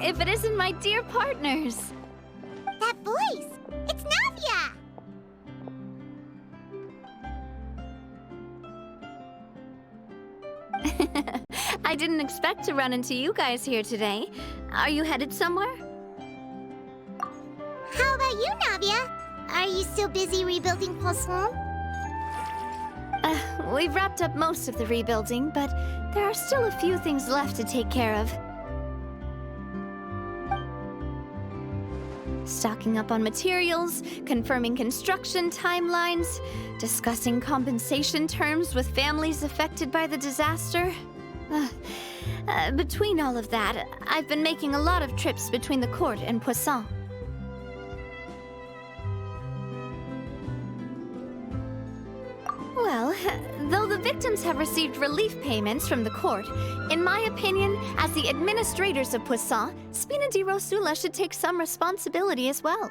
if it isn't my dear partners? That voice! It's Navia! I didn't expect to run into you guys here today. Are you headed somewhere? How about you, Navia? Are you still busy rebuilding Poisson? We've wrapped up most of the rebuilding, but there are still a few things left to take care of. Stocking up on materials, confirming construction timelines, discussing compensation terms with families affected by the disaster. Between all of that, I've been making a lot of trips between the court and Poisson. Well, though the victims have received relief payments from the court, in my opinion, as the administrators of Poisson, Spina di Rosula should take some responsibility as well.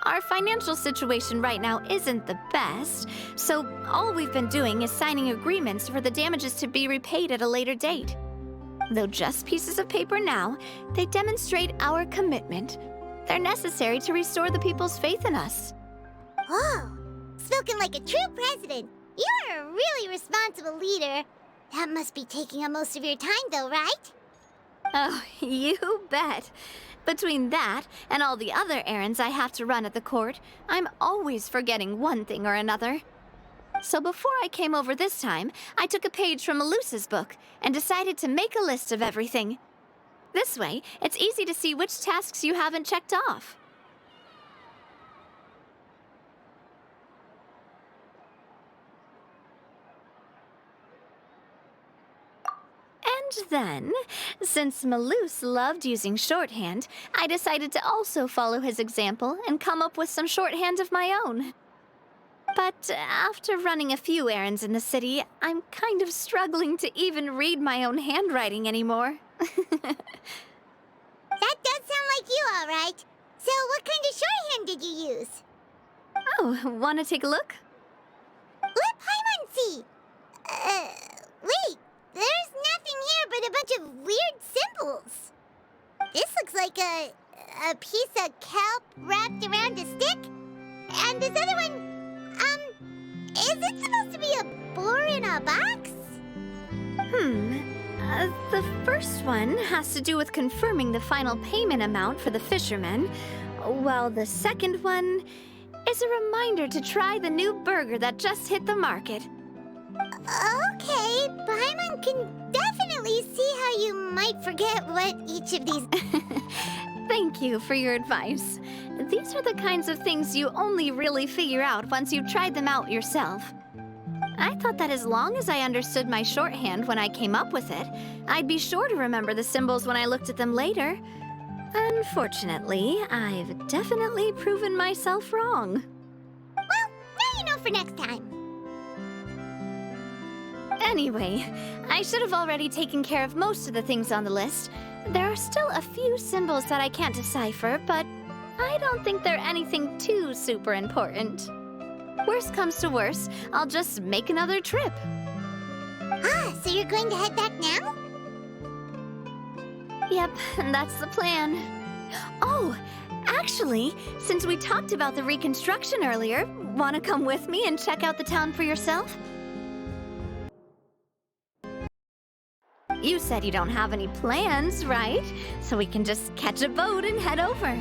Our financial situation right now isn't the best, so all we've been doing is signing agreements for the damages to be repaid at a later date. Though just pieces of paper now, they demonstrate our commitment. They're necessary to restore the people's faith in us. Oh, spoken like a true president. You're a really responsible leader. That must be taking up most of your time, though, right? Oh, you bet. Between that and all the other errands I have to run at the court, I'm always forgetting one thing or another. So before I came over this time, I took a page from Melusa's book and decided to make a list of everything. This way, it's easy to see which tasks you haven't checked off. And then, since Melus loved using shorthand, I decided to also follow his example and come up with some shorthand of my own. But after running a few errands in the city, I'm kind of struggling to even read my own handwriting anymore. That does sound like you, all right. So what kind of shorthand did you use? Oh, want to take a look? Let Paimon see. Wait. There's nothing here but a bunch of weird symbols. This looks like a piece of kelp wrapped around a stick. And this other one, is it supposed to be a boar in a box? The first one has to do with confirming the final payment amount for the fishermen, while the second one is a reminder to try the new burger that just hit the market. Okay, Paimon can definitely see how you might forget what each of these... Thank you for your advice. These are the kinds of things you only really figure out once you've tried them out yourself. I thought that as long as I understood my shorthand when I came up with it, I'd be sure to remember the symbols when I looked at them later. Unfortunately, I've definitely proven myself wrong. Well, now you know for next time. Anyway, I should have already taken care of most of the things on the list. There are still a few symbols that I can't decipher, but I don't think they're anything too super important. Worst comes to worst, I'll just make another trip. Ah, so you're going to head back now? Yep, that's the plan. Oh, actually, since we talked about the reconstruction earlier, want to come with me and check out the town for yourself? You said you don't have any plans, right? So we can just catch a boat and head over.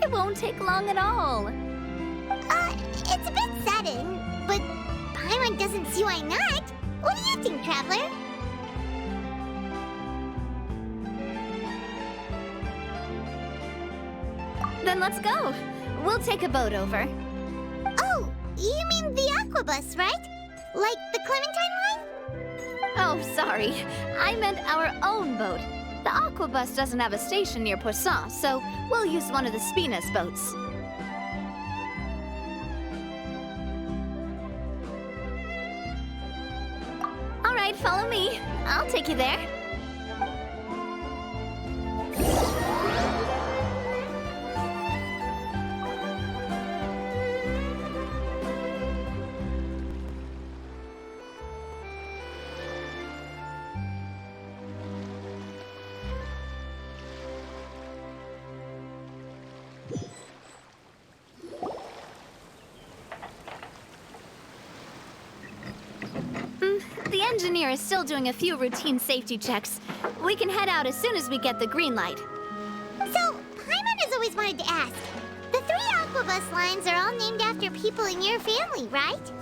It won't take long at all. It's a bit sudden, but Paimon doesn't see why not. What do you think, Traveler? Then let's go. We'll take a boat over. Oh, you mean the Aquabus, right? Like the Clementine line? Oh, sorry. I meant our own boat. The Aquabus doesn't have a station near Poisson, so we'll use one of the Spina's boats. All right, follow me. I'll take you there. engineer is still doing a few routine safety checks. We can head out as soon as we get the green light. So, Paimon has always wanted to ask. The 3 Aquabus lines are all named after people in your family, right?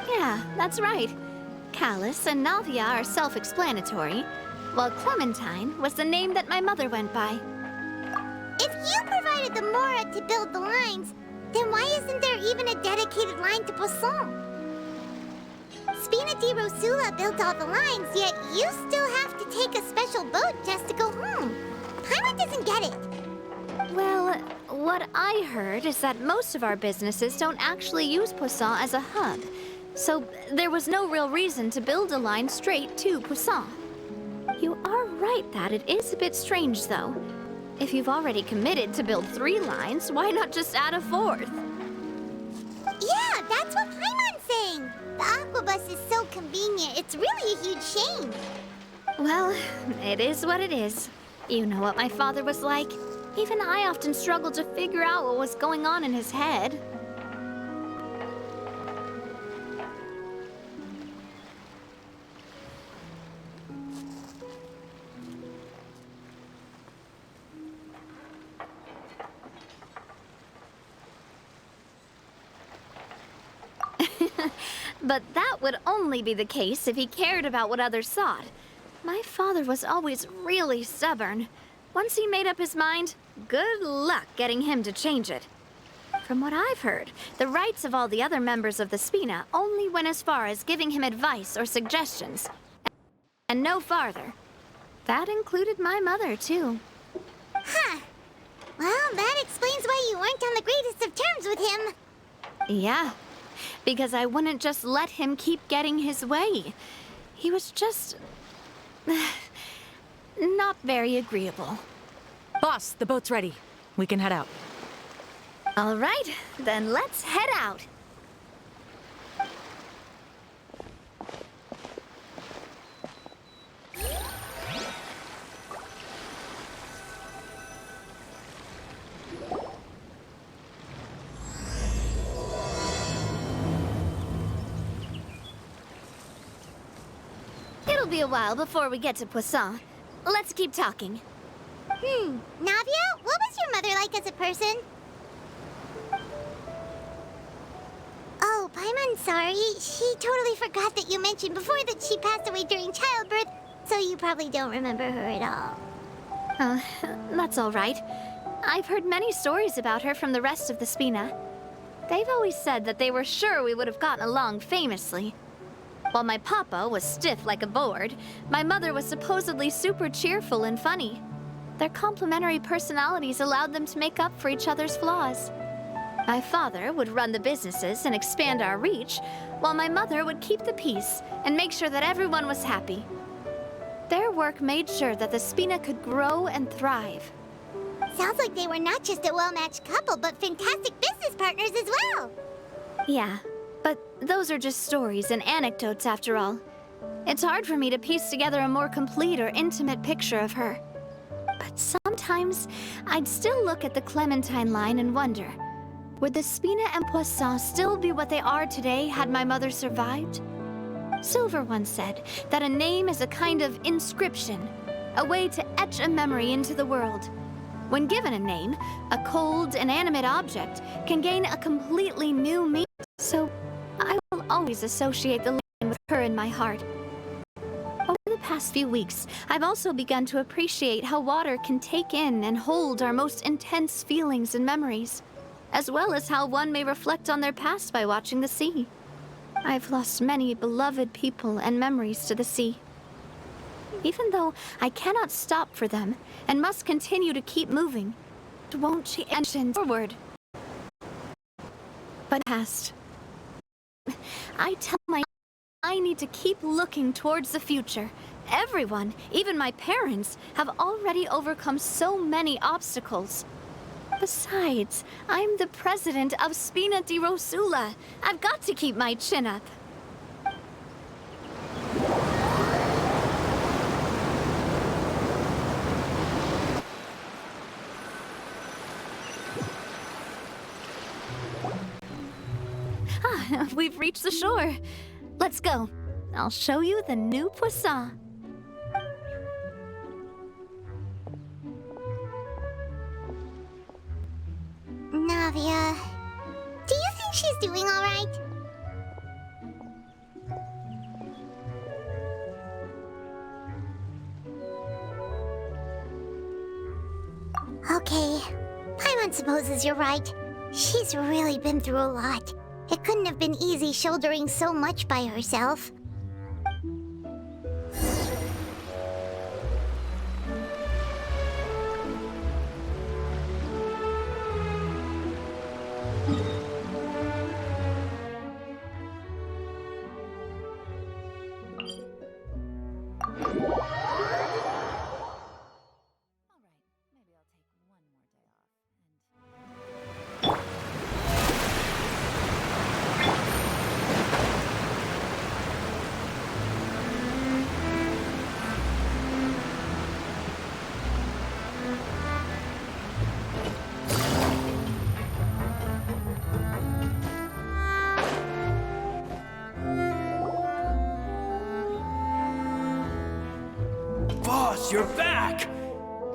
Yeah, that's right. Callus and Navia are self-explanatory, while Clementine was the name that my mother went by. If you provided the Mora to build the lines, then why isn't there even a dedicated line to Poisson? Spina di Rosula built all the lines, yet you still have to take a special boat just to go home. Paimon doesn't get it. Well, what I heard is that most of our businesses don't actually use Poisson as a hub, so there was no real reason to build a line straight to Poisson. You are right that it is a bit strange, though. If you've already committed to build 3 lines, why not just add a 4th? Yeah, that's what Paimon's saying. The Aquabus is so convenient, it's really a huge shame. Well, it is what it is. You know what my father was like. Even I often struggled to figure out what was going on in his head. But that would only be the case if he cared about what others thought. My father was always really stubborn. Once he made up his mind, good luck getting him to change it. From what I've heard, the rights of all the other members of the Spina only went as far as giving him advice or suggestions, and no farther. That included my mother, too. Huh. Well, that explains why you weren't on the greatest of terms with him. Yeah, because I wouldn't just let him keep getting his way. He was just... not very agreeable. Boss, the boat's ready. We can head out. All right, then let's head out. It'll be a while before we get to Poisson. Let's keep talking. Navia, what was your mother like as a person? Oh, Paimon's sorry. She totally forgot that you mentioned before that she passed away during childbirth, so you probably don't remember her at all. That's all right. I've heard many stories about her from the rest of the Spina. They've always said that they were sure we would have gotten along famously. While my papa was stiff like a board, my mother was supposedly super cheerful and funny. Their complementary personalities allowed them to make up for each other's flaws. My father would run the businesses and expand our reach, while my mother would keep the peace and make sure that everyone was happy. Their work made sure that the Spina could grow and thrive. Sounds like they were not just a well-matched couple, but fantastic business partners as well. Yeah, but those are just stories and anecdotes after all. It's hard for me to piece together a more complete or intimate picture of her. But sometimes, I'd still look at the Clementine line and wonder, would the Spina and Poisson still be what they are today had my mother survived? Silver once said that a name is a kind of inscription, a way to etch a memory into the world. When given a name, a cold, inanimate object can gain a completely new meaning. So, I will always associate the line with her in my heart. Over the past few weeks, I've also begun to appreciate how water can take in and hold our most intense feelings and memories, as well as how one may reflect on their past by watching the sea. I've lost many beloved people and memories to the sea. Even though I cannot stop for them and must continue to keep moving, it won't change forward. But past. I tell I need to keep looking towards the future. Everyone, even my parents, have already overcome so many obstacles. Besides, I'm the president of Spina di Rosula. I've got to keep my chin up. We've reached the shore. Let's go. I'll show you the new Poisson. Navia, do you think she's doing all right? Okay, Paimon supposes you're right. She's really been through a lot. It couldn't have been easy shouldering so much by herself. Boss, you're back!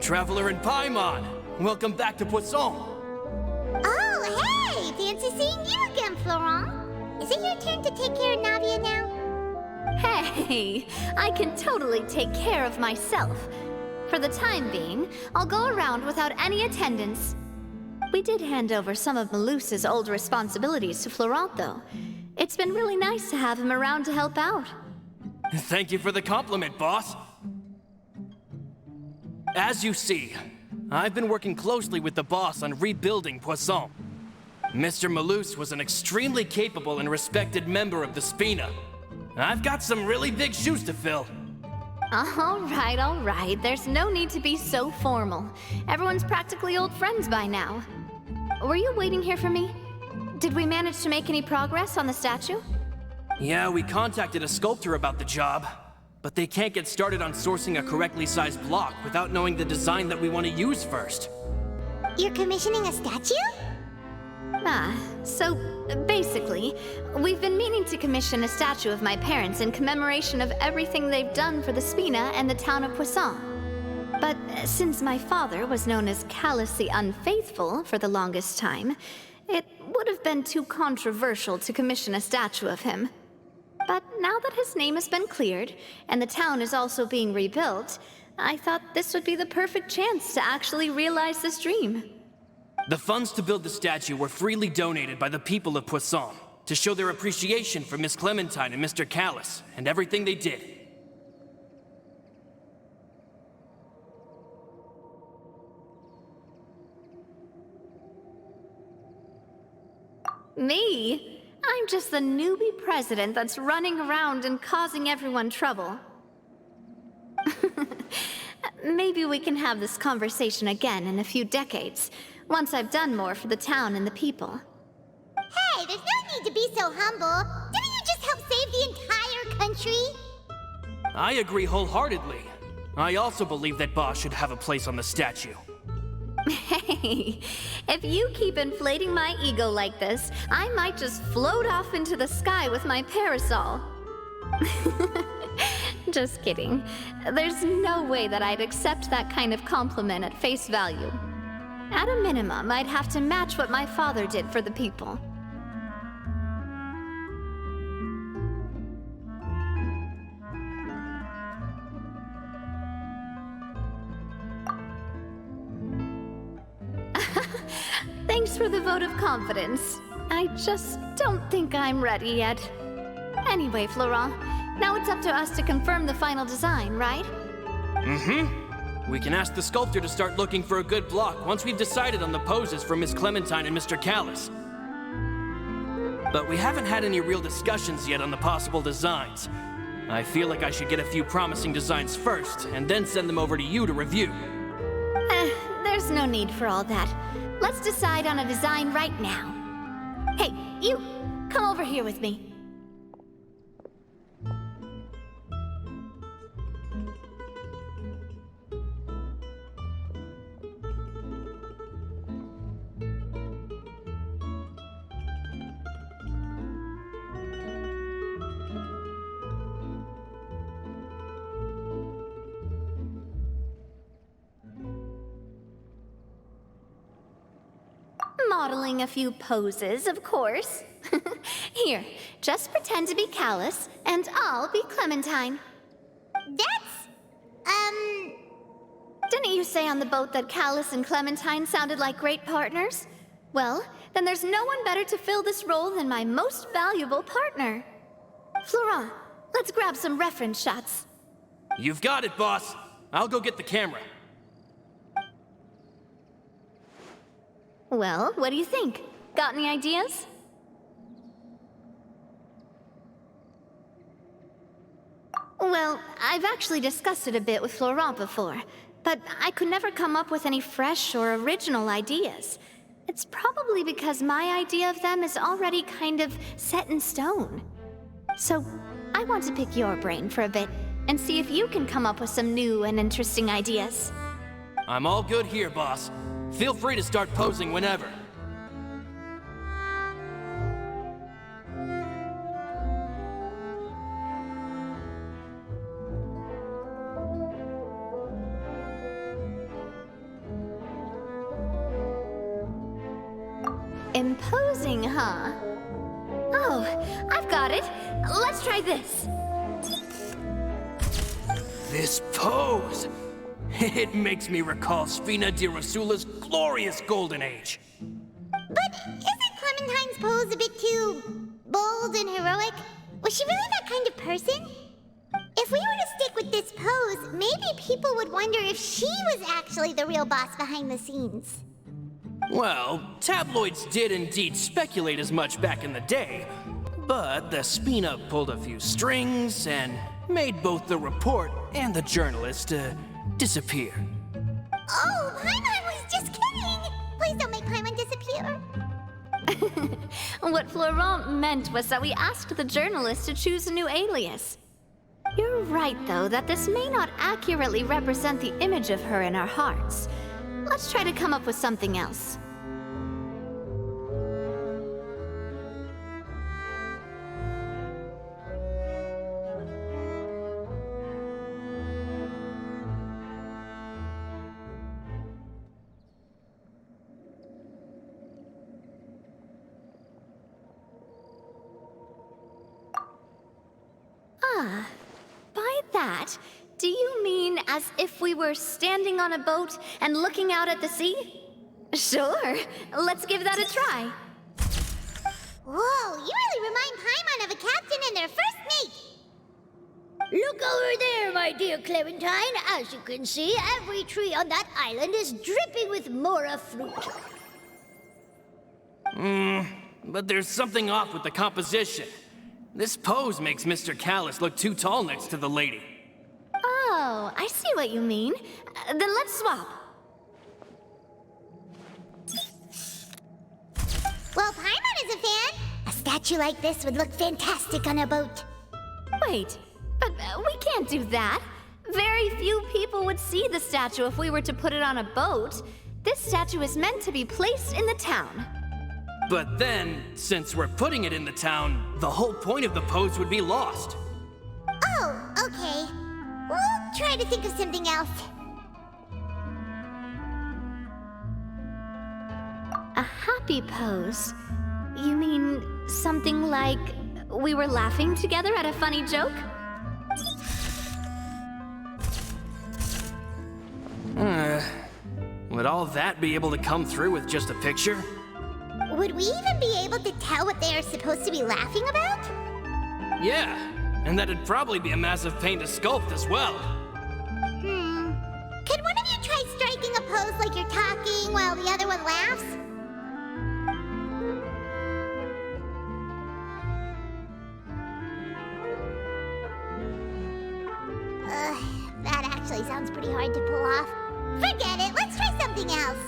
Traveler and Paimon, welcome back to Poisson. Oh, hey! Fancy seeing you again, Florent. Is it your turn to take care of Navia now? Hey, I can totally take care of myself. For the time being, I'll go around without any attendance. We did hand over some of Malus's old responsibilities to Florent, though. It's been really nice to have him around to help out. Thank you for the compliment, boss. As you see, I've been working closely with the boss on rebuilding Poisson. Mr. Malus was an extremely capable and respected member of the Spina. I've got some really big shoes to fill. All right. There's no need to be so formal. Everyone's practically old friends by now. Were you waiting here for me? Did we manage to make any progress on the statue? Yeah, we contacted a sculptor about the job, but they can't get started on sourcing a correctly sized block without knowing the design that we want to use first. You're commissioning a statue? So basically, we've been meaning to commission a statue of my parents in commemoration of everything they've done for the Spina and the town of Poisson. But since my father was known as callously unfaithful for the longest time, it would have been too controversial to commission a statue of him. But now that his name has been cleared, and the town is also being rebuilt, I thought this would be the perfect chance to actually realize this dream. The funds to build the statue were freely donated by the people of Poisson to show their appreciation for Miss Clementine and Mr. Callis and everything they did. Me? I'm just the newbie president that's running around and causing everyone trouble. Maybe we can have this conversation again in a few decades, once I've done more for the town and the people. Hey, there's no need to be so humble. Didn't you just help save the entire country? I agree wholeheartedly. I also believe that Boss should have a place on the statue. Hey, if you keep inflating my ego like this, I might just float off into the sky with my parasol. Just kidding. There's no way that I'd accept that kind of compliment at face value. At a minimum, I'd have to match what my father did for the people. Thanks for the vote of confidence. I just don't think I'm ready yet. Anyway, Florent, now it's up to us to confirm the final design, right? Mm-hmm. We can ask the sculptor to start looking for a good block once we've decided on the poses for Miss Clementine and Mr. Callis. But we haven't had any real discussions yet on the possible designs. I feel like I should get a few promising designs first, and then send them over to you to review. There's no need for all that. Let's decide on a design right now. Hey, you! Come over here with me. modeling a few poses, of course. Here, just pretend to be Callus, and I'll be Clementine. Didn't you say on the boat that Callus and Clementine sounded like great partners? Well, then there's no one better to fill this role than my most valuable partner. Florent, let's grab some reference shots. You've got it, boss. I'll go get the camera. Well, what do you think? Got any ideas? Well, I've actually discussed it a bit with Florent before, but I could never come up with any fresh or original ideas. It's probably because my idea of them is already kind of set in stone. So, I want to pick your brain for a bit and see if you can come up with some new and interesting ideas. I'm all good here, boss. Feel free to start posing whenever. Imposing, huh? Oh, I've got it. Let's try this. This pose! It makes me recall Spina di Rosula's glorious golden age. But isn't Clementine's pose a bit too bold and heroic? Was she really that kind of person? If we were to stick with this pose, maybe people would wonder if she was actually the real boss behind the scenes. Well, tabloids did indeed speculate as much back in the day, but the Spina pulled a few strings and made both the report and the journalist disappear. Oh, Paimon was just kidding! Please don't make Paimon disappear. What Florent meant was that we asked the journalist to choose a new alias. You're right, though, that this may not accurately represent the image of her in our hearts. Let's try to come up with something else. By that, do you mean as if we were standing on a boat and looking out at the sea? Sure, let's give that a try. Whoa, you really remind Paimon of a captain and their first mate. Look over there, my dear Clementine. As you can see, every tree on that island is dripping with mora fruit. But there's something off with the composition. This pose makes Mr. Callus look too tall next to the lady. Oh, I see what you mean. Then let's swap. Well, Paimon is a fan. A statue like this would look fantastic on a boat. Wait, but we can't do that. Very few people would see the statue if we were to put it on a boat. This statue is meant to be placed in the town. But then, since we're putting it in the town, the whole point of the pose would be lost. Oh, okay. We'll try to think of something else. A happy pose? You mean something like we were laughing together at a funny joke? Would all that be able to come through with just a picture? Would we even be able to tell what they are supposed to be laughing about? Yeah, and that'd probably be a massive pain to sculpt as well. Could one of you try striking a pose like you're talking while the other one laughs? That actually sounds pretty hard to pull off. Forget it, let's try something else.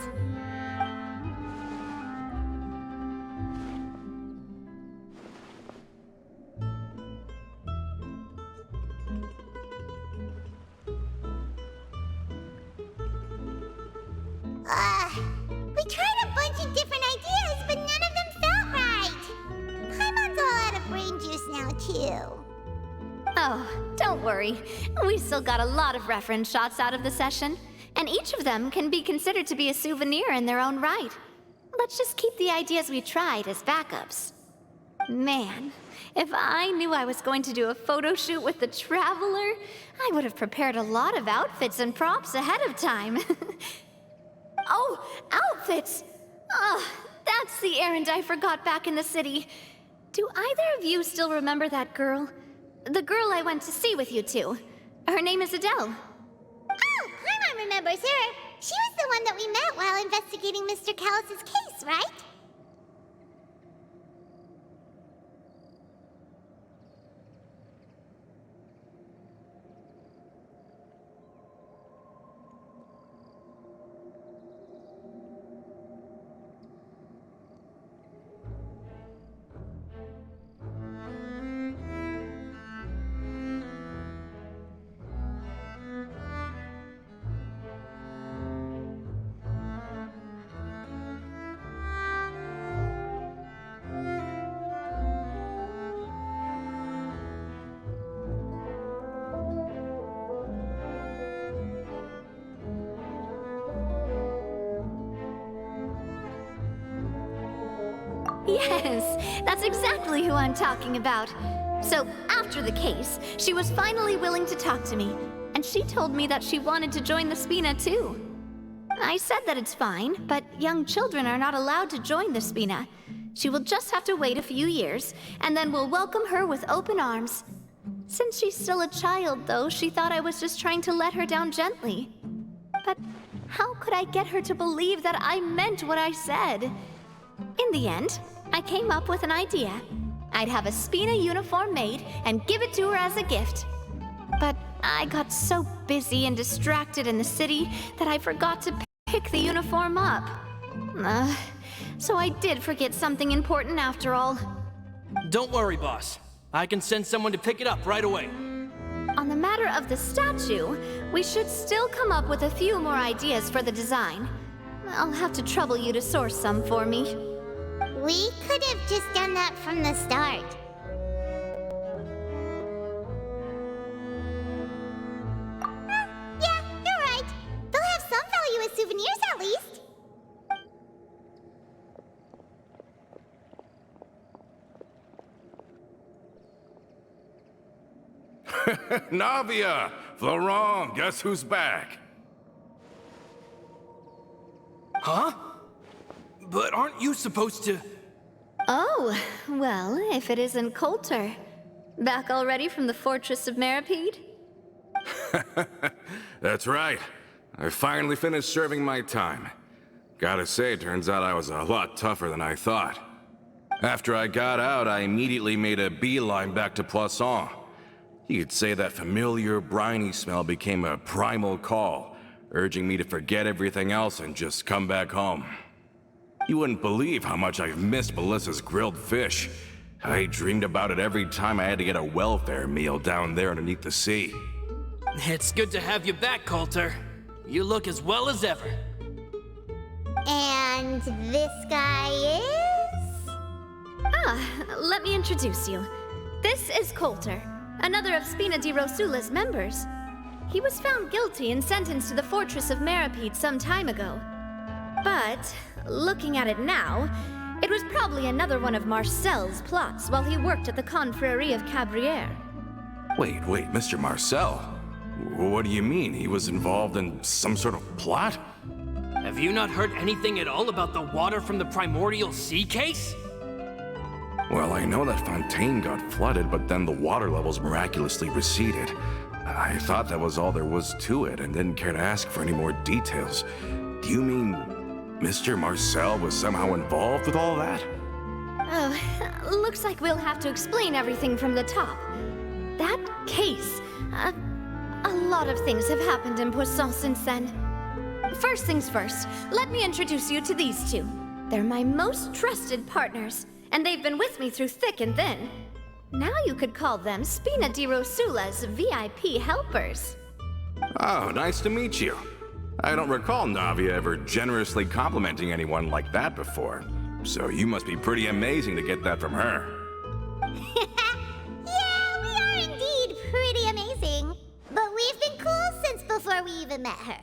We tried a bunch of different ideas, but none of them felt right. Paimon's all out of brain juice now, too. Oh, don't worry. We still got a lot of reference shots out of the session, and each of them can be considered to be a souvenir in their own right. Let's just keep the ideas we tried as backups. Man, if I knew I was going to do a photo shoot with the Traveler, I would have prepared a lot of outfits and props ahead of time. Oh, outfits! That's the errand I forgot back in the city. Do either of you still remember that girl? The girl I went to see with you two. Her name is Adele. Oh, Paimon remembers her. She was the one that we met while investigating Mr. Callus's case, right? Yes, that's exactly who I'm talking about. So, after the case, she was finally willing to talk to me, and she told me that she wanted to join the Spina too. I said that it's fine, but young children are not allowed to join the Spina. She will just have to wait a few years, and then we'll welcome her with open arms. Since she's still a child, though, she thought I was just trying to let her down gently. But how could I get her to believe that I meant what I said? In the end, I came up with an idea. I'd have a Spina uniform made and give it to her as a gift. But I got so busy and distracted in the city that I forgot to pick the uniform up. So I did forget something important after all. Don't worry, boss. I can send someone to pick it up right away. On the matter of the statue, we should still come up with a few more ideas for the design. I'll have to trouble you to source some for me. We could have just done that from the start. Yeah, you're right. They'll have some value as souvenirs at least. Navia! Florent, guess who's back? Huh? But aren't you supposed to... Oh, well, if it isn't Coulter. Back already from the Fortress of Meripede? That's right. I finally finished serving my time. Gotta say, turns out I was a lot tougher than I thought. After I got out, I immediately made a beeline back to Poisson. You could say that familiar, briny smell became a primal call, urging me to forget everything else and just come back home. You wouldn't believe how much I've missed Melissa's grilled fish. I dreamed about it every time I had to get a welfare meal down there underneath the sea. It's good to have you back, Coulter. You look as well as ever. And this guy is? Let me introduce you. This is Coulter, another of Spina di Rosula's members. He was found guilty and sentenced to the Fortress of Meripede some time ago. But, looking at it now, it was probably another one of Marcel's plots while he worked at the Confrérie of Cabrières. Wait, Mr. Marcel? What do you mean? He was involved in some sort of plot? Have you not heard anything at all about the water from the primordial sea case? Well, I know that Fontaine got flooded, but then the water levels miraculously receded. I thought that was all there was to it and didn't care to ask for any more details. Do you mean Mr. Marcel was somehow involved with all that? Oh, looks like we'll have to explain everything from the top. That case, a lot of things have happened in Poisson since then. First things first, let me introduce you to these two. They're my most trusted partners, and they've been with me through thick and thin. Now you could call them Spina di Rosula's VIP helpers. Oh, nice to meet you. I don't recall Navia ever generously complimenting anyone like that before. So you must be pretty amazing to get that from her. Yeah, we are indeed pretty amazing. But we've been cool since before we even met her.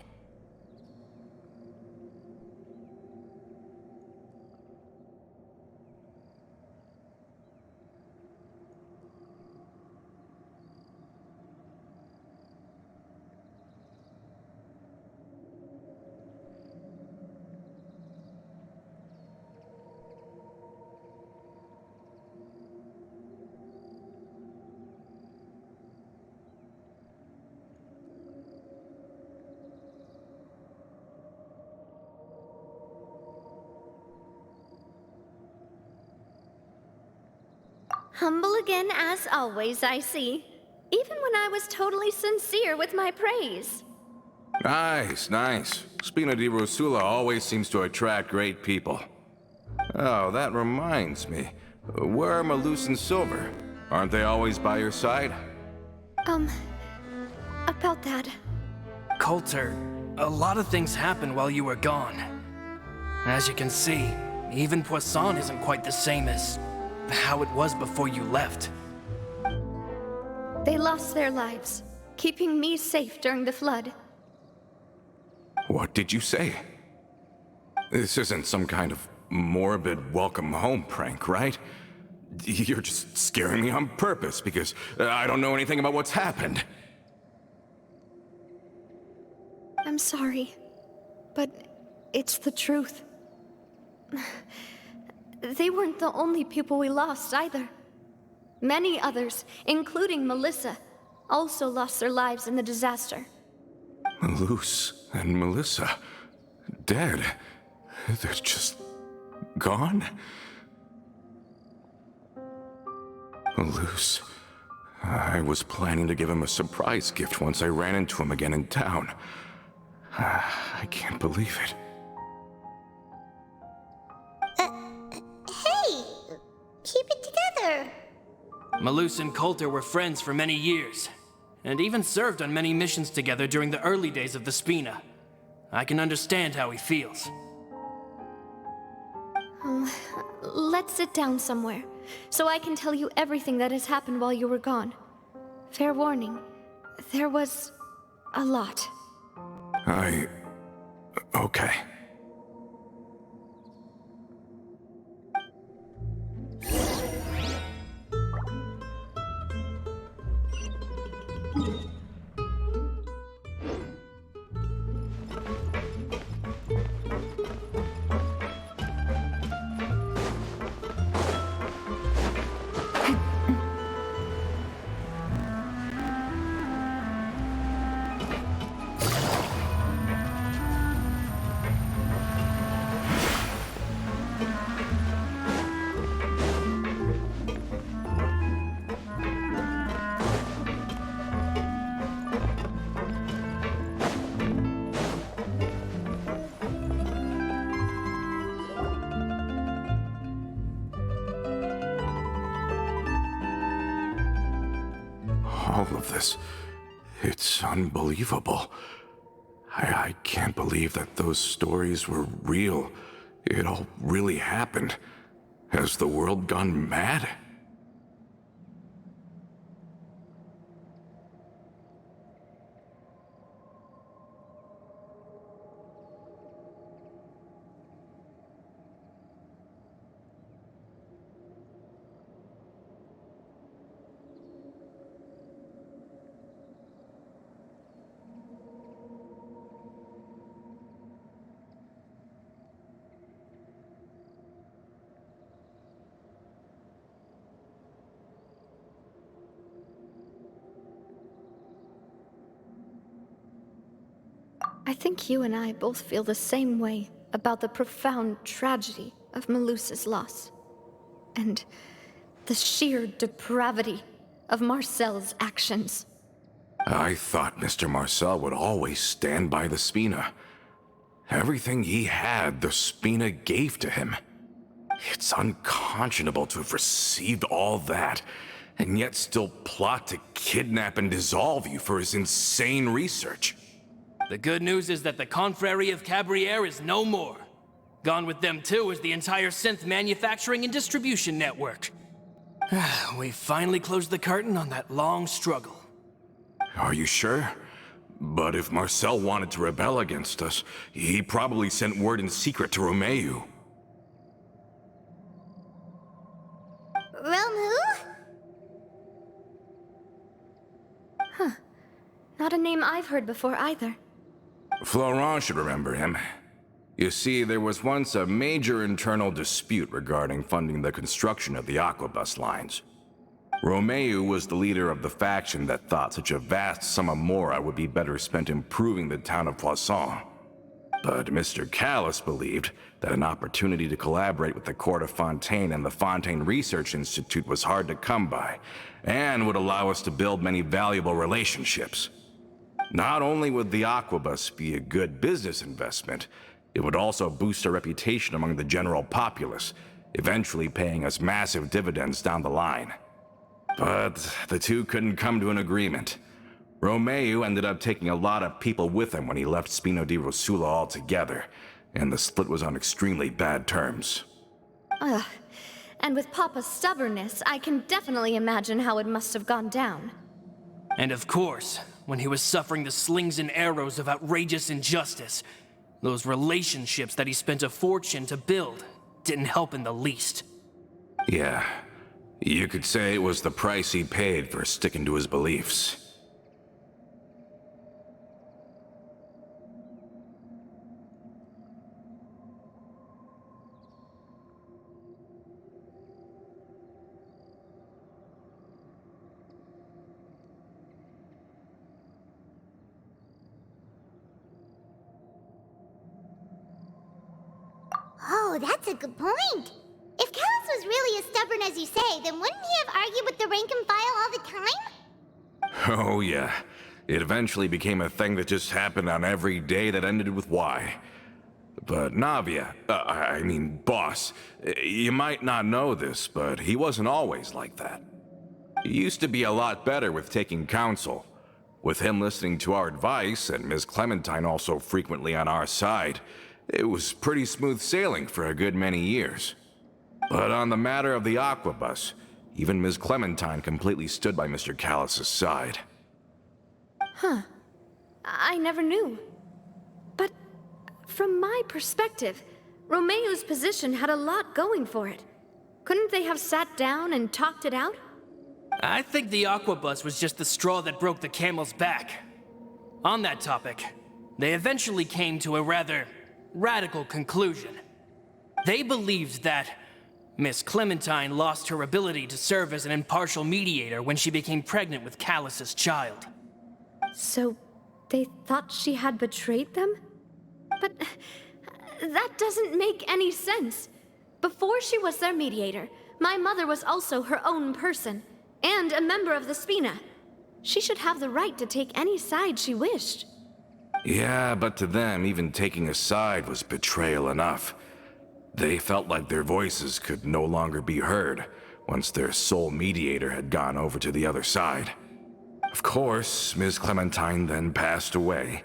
Humble again as always, I see. Even when I was totally sincere with my praise. Nice, nice. Spina di Rosula always seems to attract great people. Oh, that reminds me. Where are Malus and Silver? Aren't they always by your side? About that. Coulter, a lot of things happened while you were gone. As you can see, even Poisson isn't quite the same as how it was before you left. They lost their lives, keeping me safe during the flood. What did you say? This isn't some kind of morbid welcome home prank, right? You're just scaring me on purpose because I don't know anything about what's happened. I'm sorry, but it's the truth. They weren't the only people we lost either. Many others, including Melissa, also lost their lives in the disaster. Malus and Melissa, dead. They're just gone? Malus, I was planning to give him a surprise gift once I ran into him again in town. I can't believe it. Hey! Keep it together! Malus and Coulter were friends for many years, and even served on many missions together during the early days of the Spina. I can understand how he feels. Let's sit down somewhere, so I can tell you everything that has happened while you were gone. Fair warning, there was a lot. Okay. All of this, it's unbelievable. I can't believe that those stories were real. It all really happened. Has the world gone mad? I think you and I both feel the same way about the profound tragedy of Melusa's loss. And the sheer depravity of Marcel's actions. I thought Mr. Marcel would always stand by the Spina. Everything he had, the Spina gave to him. It's unconscionable to have received all that, and yet still plot to kidnap and dissolve you for his insane research. The good news is that the Confrérie of Cabriere is no more. Gone with them too is the entire synth manufacturing and distribution network. We finally closed the curtain on that long struggle. Are you sure? But if Marcel wanted to rebel against us, he probably sent word in secret to Romeu. Romu? Not a name I've heard before either. Florent should remember him. You see, there was once a major internal dispute regarding funding the construction of the Aquabus lines. Romeu was the leader of the faction that thought such a vast sum of mora would be better spent improving the town of Poisson. but Mr. Callis believed that an opportunity to collaborate with the Court of Fontaine and the Fontaine Research Institute was hard to come by, and would allow us to build many valuable relationships. Not only would the Aquabus be a good business investment, it would also boost our reputation among the general populace, eventually paying us massive dividends down the line. But the two couldn't come to an agreement. Romeu ended up taking a lot of people with him when he left Spino di Rosula altogether, and the split was on extremely bad terms. Ugh. And with Papa's stubbornness, I can definitely imagine how it must have gone down. And of course, when he was suffering the slings and arrows of outrageous injustice, those relationships that he spent a fortune to build didn't help in the least. Yeah, you could say it was the price he paid for sticking to his beliefs. Oh, that's a good point. If Callis was really as stubborn as you say, then wouldn't he have argued with the rank and file all the time? Oh yeah, it eventually became a thing that just happened on every day that ended with Y. But Navia, boss, you might not know this, but he wasn't always like that. He used to be a lot better with taking counsel. With him listening to our advice, and Ms. Clementine also frequently on our side, it was pretty smooth sailing for a good many years. But on the matter of the Aquabus, even Ms. Clementine completely stood by Mr. Callis' side. Huh. I never knew. But from my perspective, Romeu's position had a lot going for it. Couldn't they have sat down and talked it out? I think the Aquabus was just the straw that broke the camel's back. On that topic, they eventually came to a rather radical conclusion. They believed that Miss Clementine lost her ability to serve as an impartial mediator when she became pregnant with Callis's child. So they thought she had betrayed them? But that doesn't make any sense. Before she was their mediator, my mother was also her own person, and a member of the Spina. She should have the right to take any side she wished. Yeah, but to them, even taking a side was betrayal enough. They felt like their voices could no longer be heard once their sole mediator had gone over to the other side. Of course, Ms. Clementine then passed away,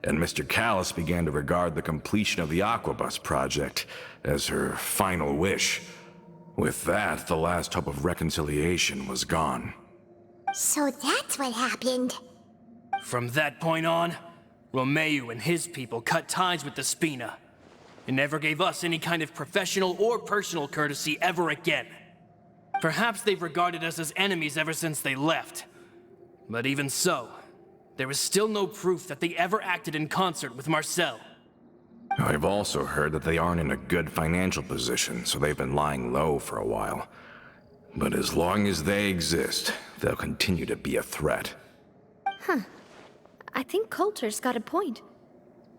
and Mr. Callis began to regard the completion of the Aquabus project as her final wish. With that, the last hope of reconciliation was gone. So that's what happened. From that point on, Romeu and his people cut ties with the Spina, and never gave us any kind of professional or personal courtesy ever again. Perhaps they've regarded us as enemies ever since they left. But even so, there is still no proof that they ever acted in concert with Marcel. I've also heard that they aren't in a good financial position, so they've been lying low for a while. But as long as they exist, they'll continue to be a threat. I think Coulter's got a point.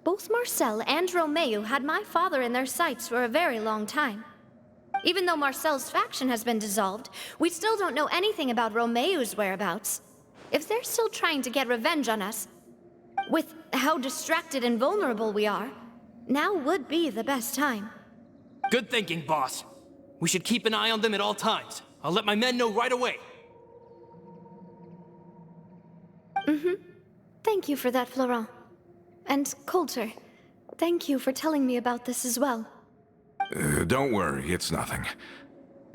Both Marcel and Romeu had my father in their sights for a very long time. Even though Marcel's faction has been dissolved, we still don't know anything about Romeu's whereabouts. If they're still trying to get revenge on us, with how distracted and vulnerable we are, now would be the best time. Good thinking, boss. We should keep an eye on them at all times. I'll let my men know right away. Thank you for that, Florent. And Coulter, thank you for telling me about this as well. Don't worry, it's nothing.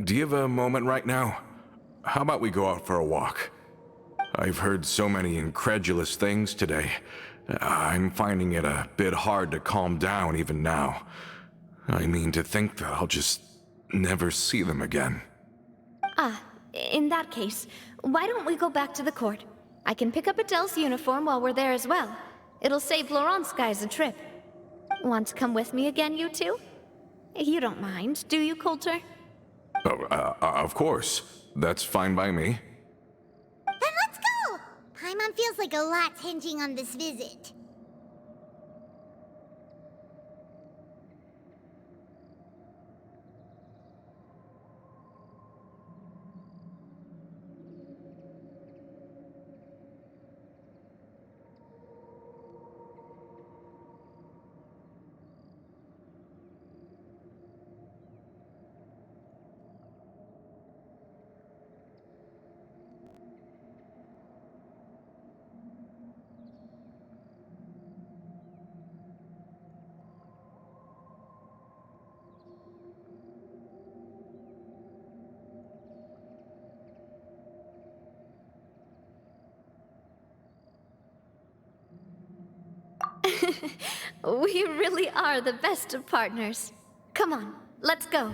Do you have a moment right now? How about we go out for a walk? I've heard so many incredulous things today. I'm finding it a bit hard to calm down even now. I mean, to think that I'll just never see them again. In that case, why don't we go back to the court? I can pick up Adele's uniform while we're there as well. It'll save Laurent's guys a trip. Want to come with me again, you two? You don't mind, do you, Coulter? Of course. That's fine by me. Then let's go! Paimon feels like a lot's hinging on this visit. We really are the best of partners. Come on, let's go.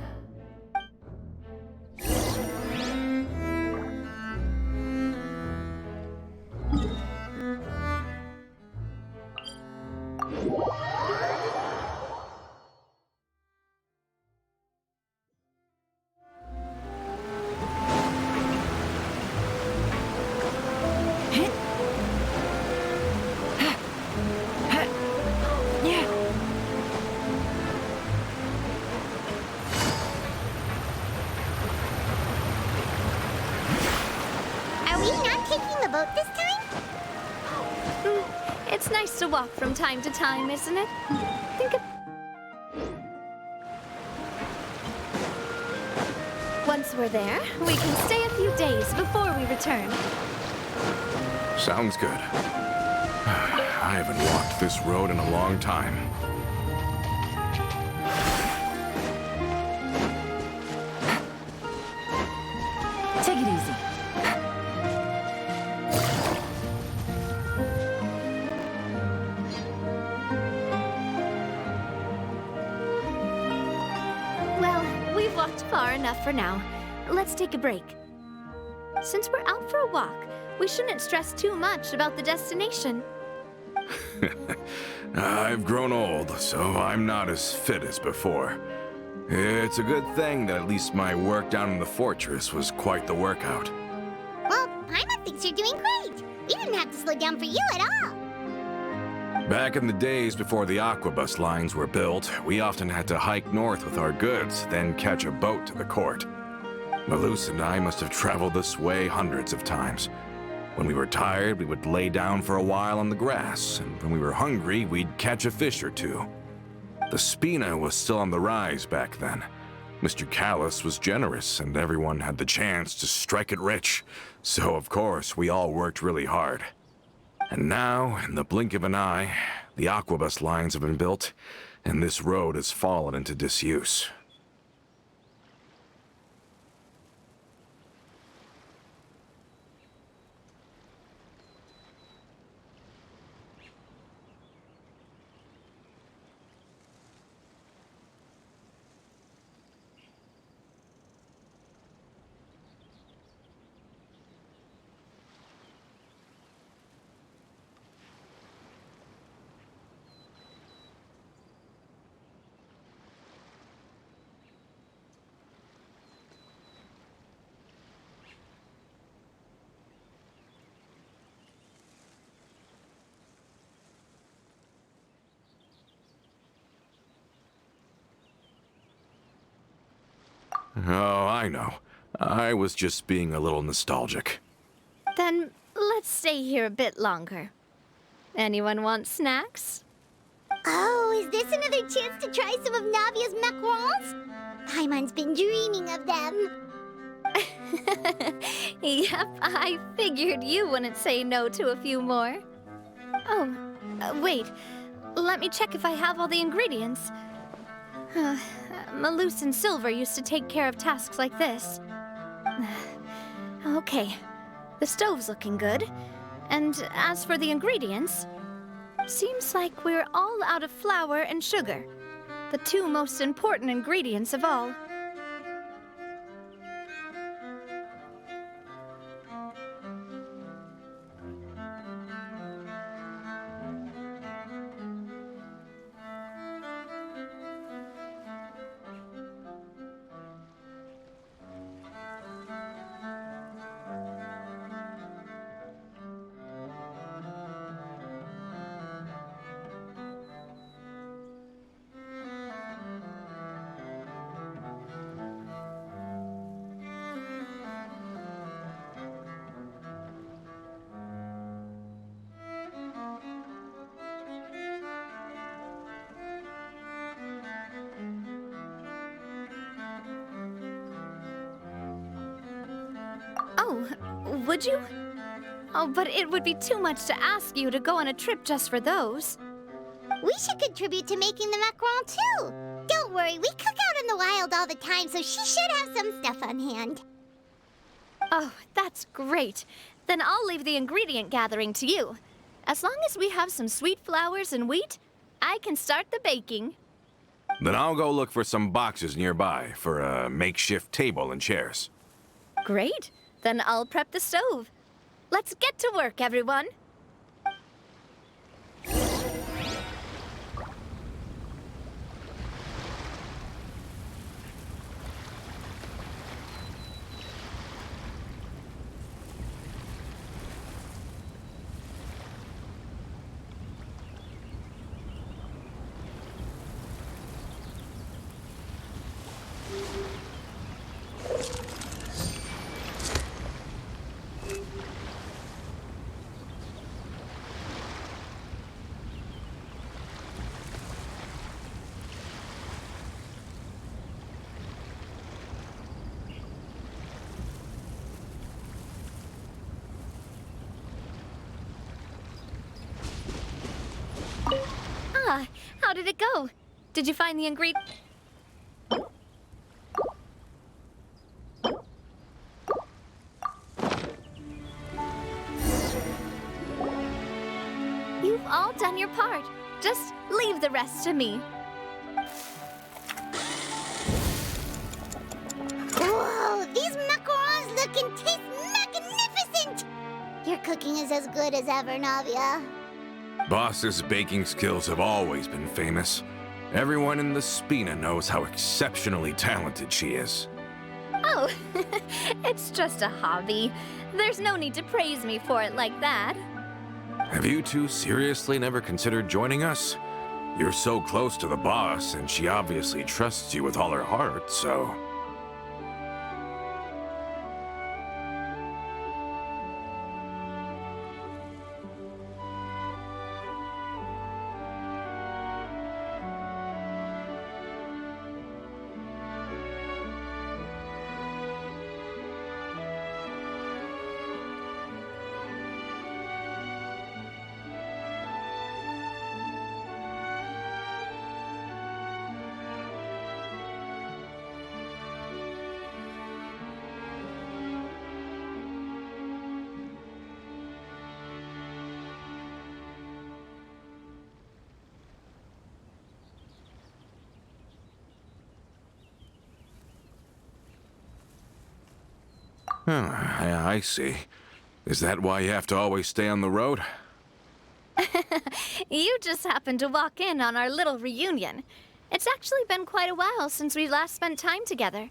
Are we not taking the boat this time? It's nice to walk from time to time, isn't it? Think of... Once we're there, we can stay a few days before we return. Sounds good. I haven't walked this road in a long time. Take it easy. Well, we've walked far enough for now. Let's take a break. Since we're out for a walk, we shouldn't stress too much about the destination. I've grown old, so I'm not as fit as before. It's a good thing that at least my work down in the fortress was quite the workout. Well, Paimon thinks you're doing great. We didn't have to slow down for you at all. Back in the days before the aquabus lines were built, we often had to hike north with our goods, then catch a boat to the court. Malus and I must have traveled this way hundreds of times. When we were tired, we would lay down for a while on the grass, and when we were hungry, we'd catch a fish or two. The Spina was still on the rise back then. Mr. Callis was generous, and everyone had the chance to strike it rich. So, of course, we all worked really hard. And now, in the blink of an eye, the aquabus lines have been built, and this road has fallen into disuse. Oh, I know. I was just being a little nostalgic. Then let's stay here a bit longer. Anyone want snacks? Oh, is this another chance to try some of Navia's macarons? Paimon's been dreaming of them. Yep, I figured you wouldn't say no to a few more. Oh, wait. Let me check if I have all the ingredients. Malus and Silver used to take care of tasks like this. Okay, the stove's looking good. And as for the ingredients, seems like we're all out of flour and sugar, the two most important ingredients of all. Oh, would you? Oh, but it would be too much to ask you to go on a trip just for those. We should contribute to making the macaron too. Don't worry, we cook out in the wild all the time, so she should have some stuff on hand. Oh, that's great. Then I'll leave the ingredient gathering to you. As long as we have some sweet flours and wheat, I can start the baking. Then I'll go look for some boxes nearby for a makeshift table and chairs. Great. Then I'll prep the stove. Let's get to work, everyone. Ah, how did it go? Did you find the ingredient? You've all done your part. Just leave the rest to me. Whoa, these macarons look and taste magnificent! Your cooking is as good as ever, Navia. Boss's baking skills have always been famous. Everyone in the Spina knows how exceptionally talented she is. Oh, it's just a hobby. There's no need to praise me for it like that. Have you two seriously never considered joining us? You're so close to the boss, and she obviously trusts you with all her heart, so... I see. Is that why you have to always stay on the road? You just happened to walk in on our little reunion. It's actually been quite a while since we last spent time together.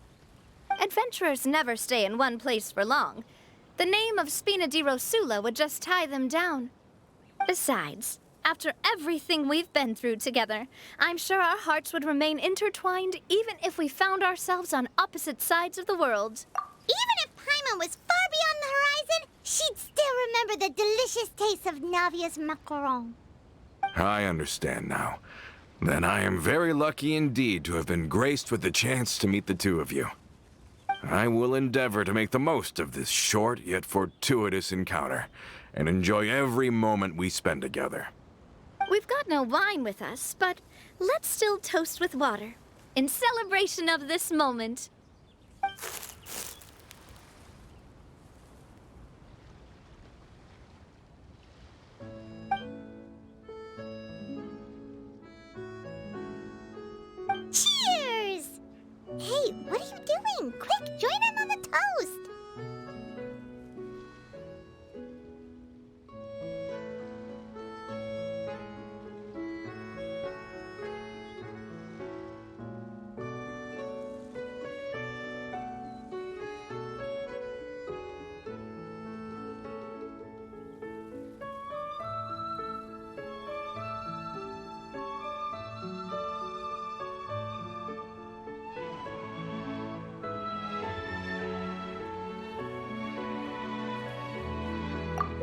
Adventurers never stay in one place for long. The name of Spina di Rosula would just tie them down. Besides, after everything we've been through together, I'm sure our hearts would remain intertwined even if we found ourselves on opposite sides of the world. Even if Paimon was far beyond the horizon, she'd still remember the delicious taste of Navia's macaron. I understand now. Then I am very lucky indeed to have been graced with the chance to meet the two of you. I will endeavor to make the most of this short yet fortuitous encounter, and enjoy every moment we spend together. We've got no wine with us, but let's still toast with water, in celebration of this moment. Cheers! Hey, what are you doing? Quick, join in on the toast!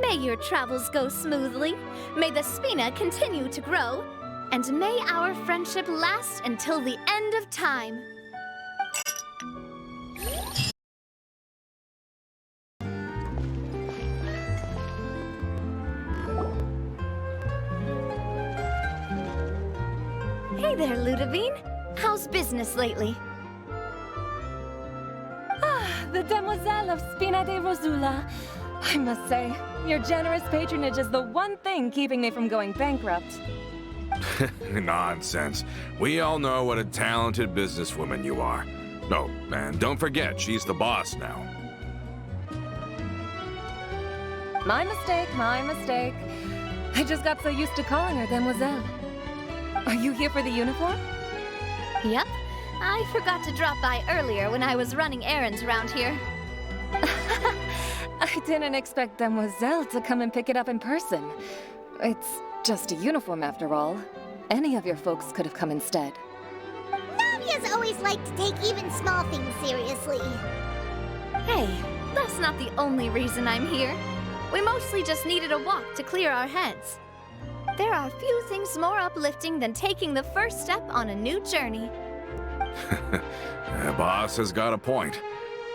May your travels go smoothly, may the Spina continue to grow, and may our friendship last until the end of time. Hey there, Ludovine. How's business lately? The demoiselle of Spina di Rosula. I must say, Your generous patronage is the one thing keeping me from going bankrupt. Nonsense. We all know what a talented businesswoman you are. Oh, and don't forget, she's the boss now. My mistake, my mistake. I just got so used to calling her Demoiselle. Are you here for the uniform? Yep. I forgot to drop by earlier when I was running errands around here. I didn't expect Demoiselle to come and pick it up in person. It's just a uniform after all. Any of your folks could have come instead. Navia's always liked to take even small things seriously. Hey, that's not the only reason I'm here. We mostly just needed a walk to clear our heads. There are few things more uplifting than taking the first step on a new journey. The boss has got a point.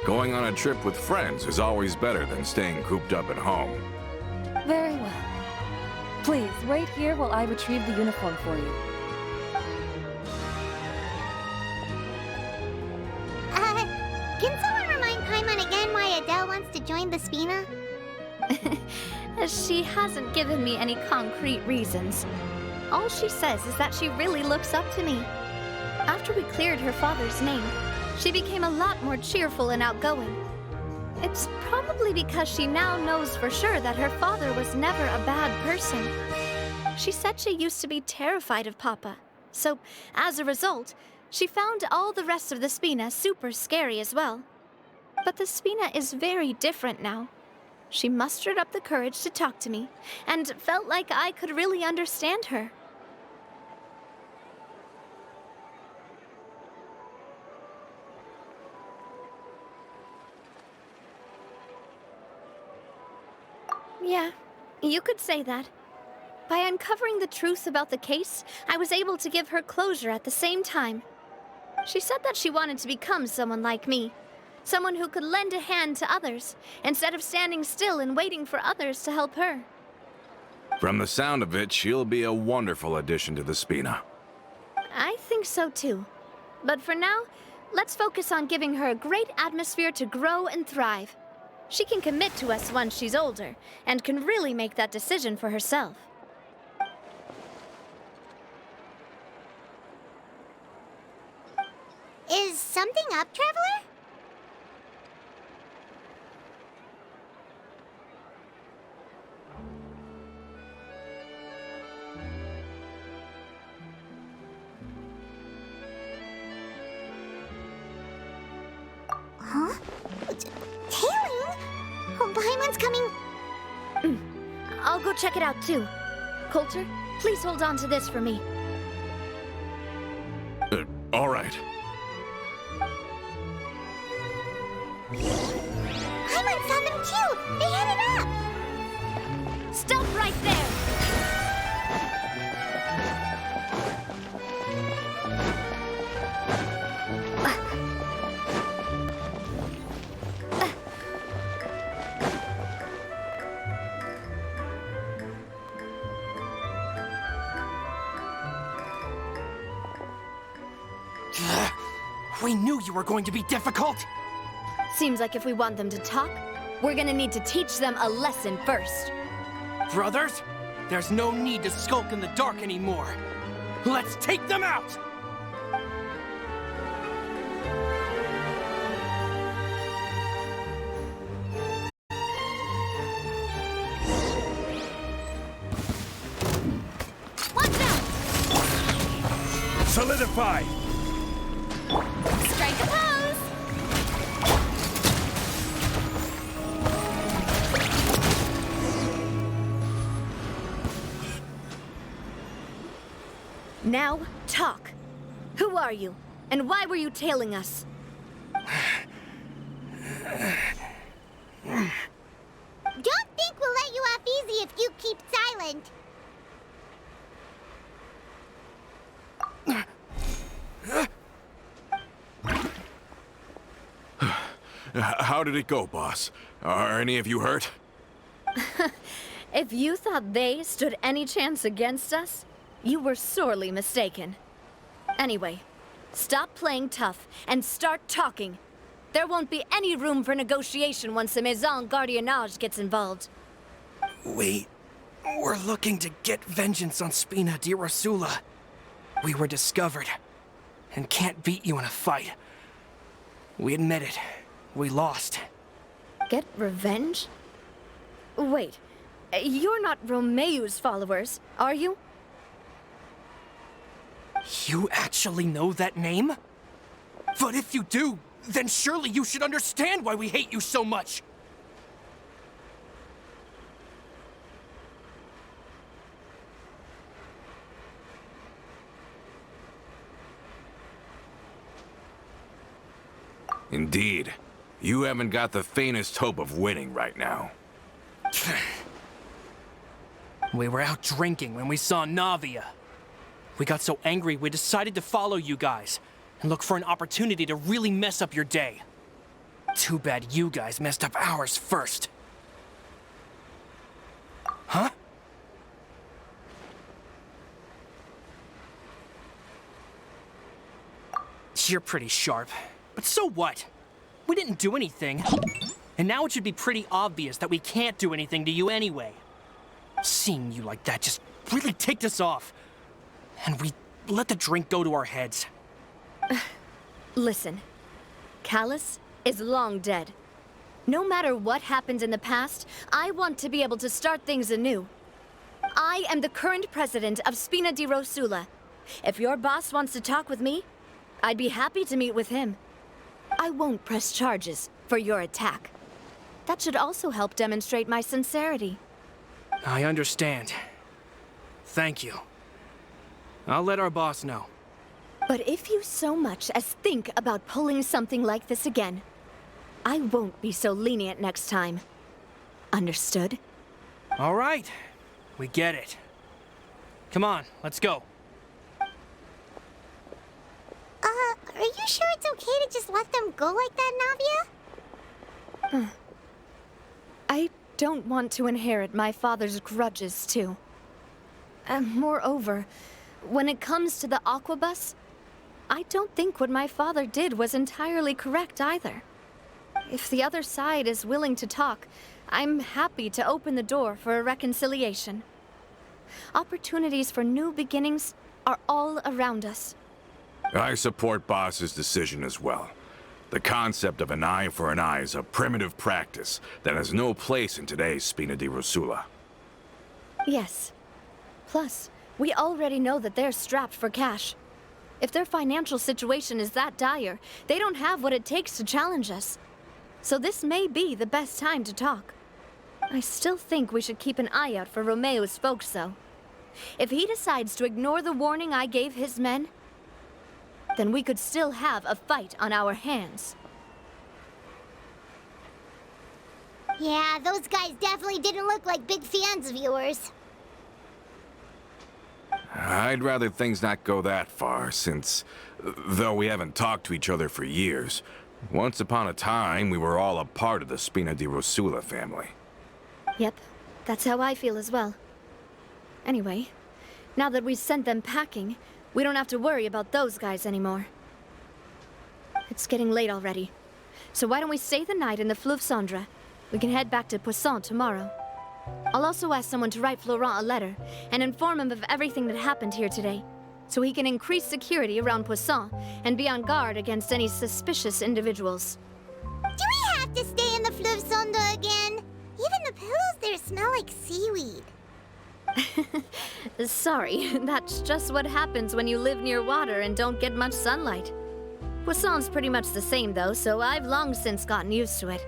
Going on a trip with friends is always better than staying cooped up at home. Very well. Please, wait here while I retrieve the uniform for you. Can someone remind Paimon again why Adele wants to join the Spina? She hasn't given me any concrete reasons. All she says is that she really looks up to me. After we cleared her father's name, she became a lot more cheerful and outgoing. It's probably because she now knows for sure that her father was never a bad person. She said she used to be terrified of Papa. So, as a result, she found all the rest of the Spina super scary as well. But the Spina is very different now. She mustered up the courage to talk to me, and felt like I could really understand her. Yeah, you could say that. By uncovering the truth about the case, I was able to give her closure at the same time. She said that she wanted to become someone like me. Someone who could lend a hand to others, instead of standing still and waiting for others to help her. From the sound of it, she'll be a wonderful addition to the Spina. I think so too. But for now, let's focus on giving her a great atmosphere to grow and thrive. She can commit to us once she's older, and can really make that decision for herself. Is something up, Traveler? Huh? Tailing? Oh, Paimon's coming. I'll go check it out too. Coulter, please hold on to this for me. All right. Paimon saw them too! They headed up! Stop right there! We knew you were going to be difficult! Seems like if we want them to talk, we're gonna need to teach them a lesson first. Brothers, there's no need to skulk in the dark anymore. Let's take them out! Watch out! Solidify! Strike a pose! Now, talk. Who are you? And why were you tailing us? Don't think we'll let you off easy if you keep silent. How did it go, boss? Are any of you hurt? If you thought they stood any chance against us, you were sorely mistaken. Anyway, stop playing tough and start talking. There won't be any room for negotiation once the Maison Gardiennage gets involved. We're looking to get vengeance on Spina di Rosula. We were discovered, and can't beat you in a fight. We admit it. We lost. Get revenge? Wait, you're not Romeu's followers, are you? You actually know that name? But if you do, then surely you should understand why we hate you so much! Indeed. You haven't got the faintest hope of winning right now. We were out drinking when we saw Navia. We got so angry we decided to follow you guys and look for an opportunity to really mess up your day. Too bad you guys messed up ours first. Huh? You're pretty sharp, but so what? We didn't do anything. And now it should be pretty obvious that we can't do anything to you anyway. Seeing you like that just really ticked us off. And we let the drink go to our heads. Listen, Callus is long dead. No matter what happened in the past, I want to be able to start things anew. I am the current president of Spina di Rosula. If your boss wants to talk with me, I'd be happy to meet with him. I won't press charges for your attack. That should also help demonstrate my sincerity. I understand. Thank you. I'll let our boss know. But if you so much as think about pulling something like this again, I won't be so lenient next time. Understood? All right. We get it. Come on, let's go. Are you sure it's okay to just let them go like that, Navia? I don't want to inherit my father's grudges, too. Moreover, when it comes to the Aquabus, I don't think what my father did was entirely correct either. If the other side is willing to talk, I'm happy to open the door for a reconciliation. Opportunities for new beginnings are all around us. I support Boss's decision as well. The concept of an eye for an eye is a primitive practice that has no place in today's Spina di Rosula. Yes. Plus, we already know that they're strapped for cash. If their financial situation is that dire, they don't have what it takes to challenge us. So this may be the best time to talk. I still think we should keep an eye out for Romeu's folks, though. If he decides to ignore the warning I gave his men, then we could still have a fight on our hands. Yeah, those guys definitely didn't look like big fans of yours. I'd rather things not go that far, since, though we haven't talked to each other for years, once upon a time we were all a part of the Spina di Rosula family. Yep, that's how I feel as well. Anyway, now that we've sent them packing, we don't have to worry about those guys anymore. It's getting late already, so why don't we stay the night in the Fleuve Cendre? We can head back to Poisson tomorrow. I'll also ask someone to write Florent a letter and inform him of everything that happened here today, so he can increase security around Poisson and be on guard against any suspicious individuals. Do we have to stay in the Fleuve Cendre again? Even the pillows there smell like seaweed. Sorry, that's just what happens when you live near water and don't get much sunlight. Poisson's pretty much the same though, so I've long since gotten used to it.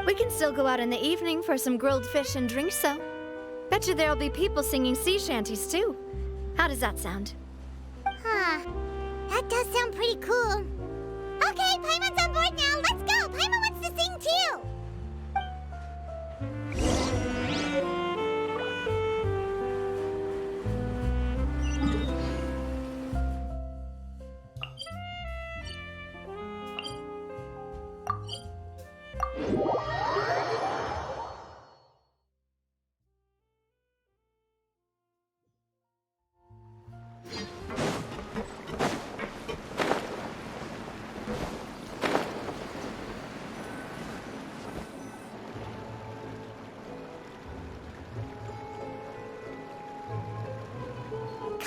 We can still go out in the evening for some grilled fish and drinks, though. Bet you there'll be people singing sea shanties too. How does that sound? Huh. That does sound pretty cool. Okay, Paimon's on board now. Let's go. Paimon wants to sing too.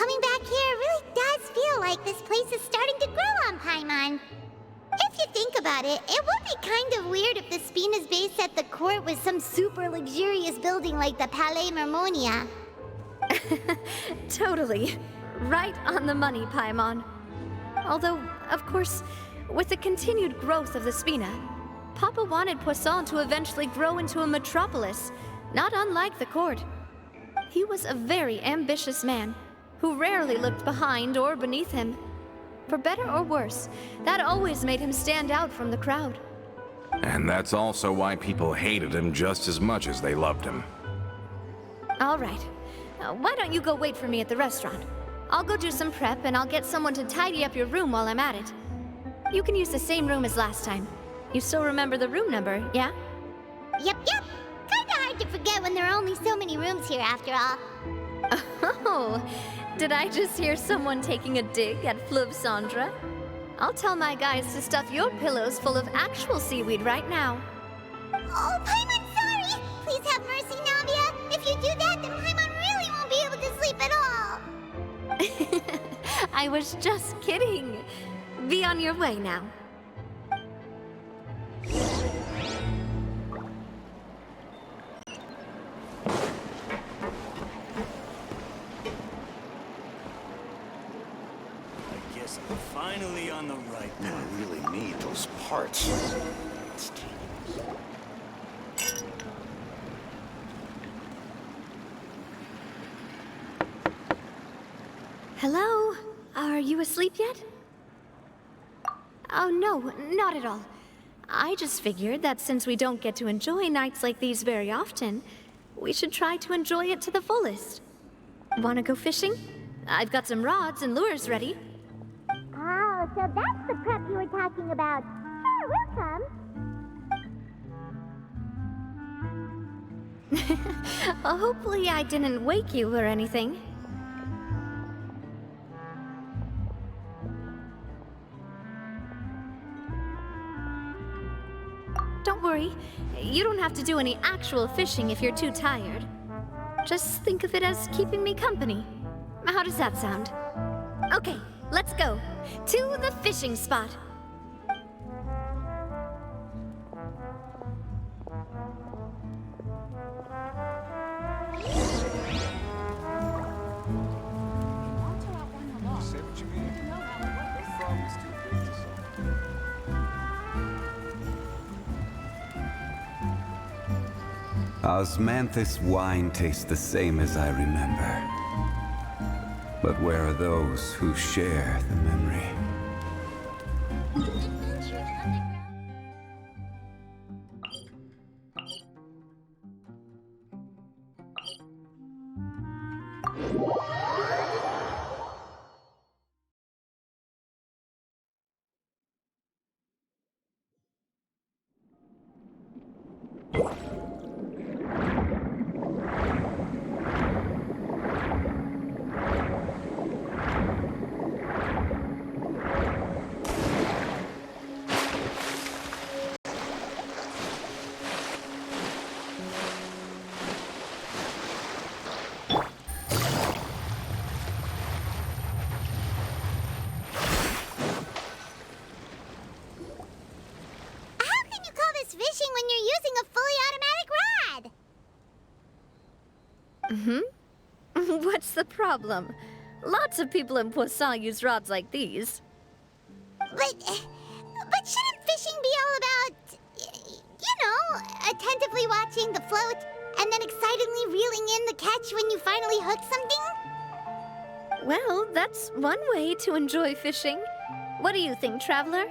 Coming back here really does feel like this place is starting to grow on Paimon. If you think about it, it would be kind of weird if the Spina's base at the court was some super luxurious building like the Palais Mermonia. Totally. Right on the money, Paimon. Although, of course, with the continued growth of the Spina, Papa wanted Poisson to eventually grow into a metropolis, not unlike the court. He was a very ambitious man, who rarely looked behind or beneath him. For better or worse, that always made him stand out from the crowd. And that's also why people hated him just as much as they loved him. All right. Why don't you go wait for me at the restaurant? I'll go do some prep and I'll get someone to tidy up your room while I'm at it. You can use the same room as last time. You still remember the room number, yeah? Yep. Kinda hard to forget when there are only so many rooms here after all. Oh, did I just hear someone taking a dig at Fleuve Cendre? I'll tell my guys to stuff your pillows full of actual seaweed right now. Oh, Paimon, sorry! Please have mercy, Navia! If you do that, then Paimon really won't be able to sleep at all! I was just kidding. Be on your way now. Guess I'm finally on the right path. I really need those parts. It's Hello? Are you asleep yet? Oh, no, not at all. I just figured that since we don't get to enjoy nights like these very often, we should try to enjoy it to the fullest. Wanna go fishing? I've got some rods and lures ready. Oh, so that's the prep you were talking about. Sure, we'll come. Hopefully I didn't wake you or anything. Don't worry, you don't have to do any actual fishing if you're too tired. Just think of it as keeping me company. How does that sound? Okay, let's go. To the fishing spot. Osmanthus wine tastes the same as I remember. But where are those who share the memory? Fishing when you're using a fully automatic rod. What's the problem? Lots of people in Poisson use rods like these. But shouldn't fishing be all about, you know, attentively watching the float and then excitedly reeling in the catch when you finally hook something? Well, that's one way to enjoy fishing. What do you think, Traveler?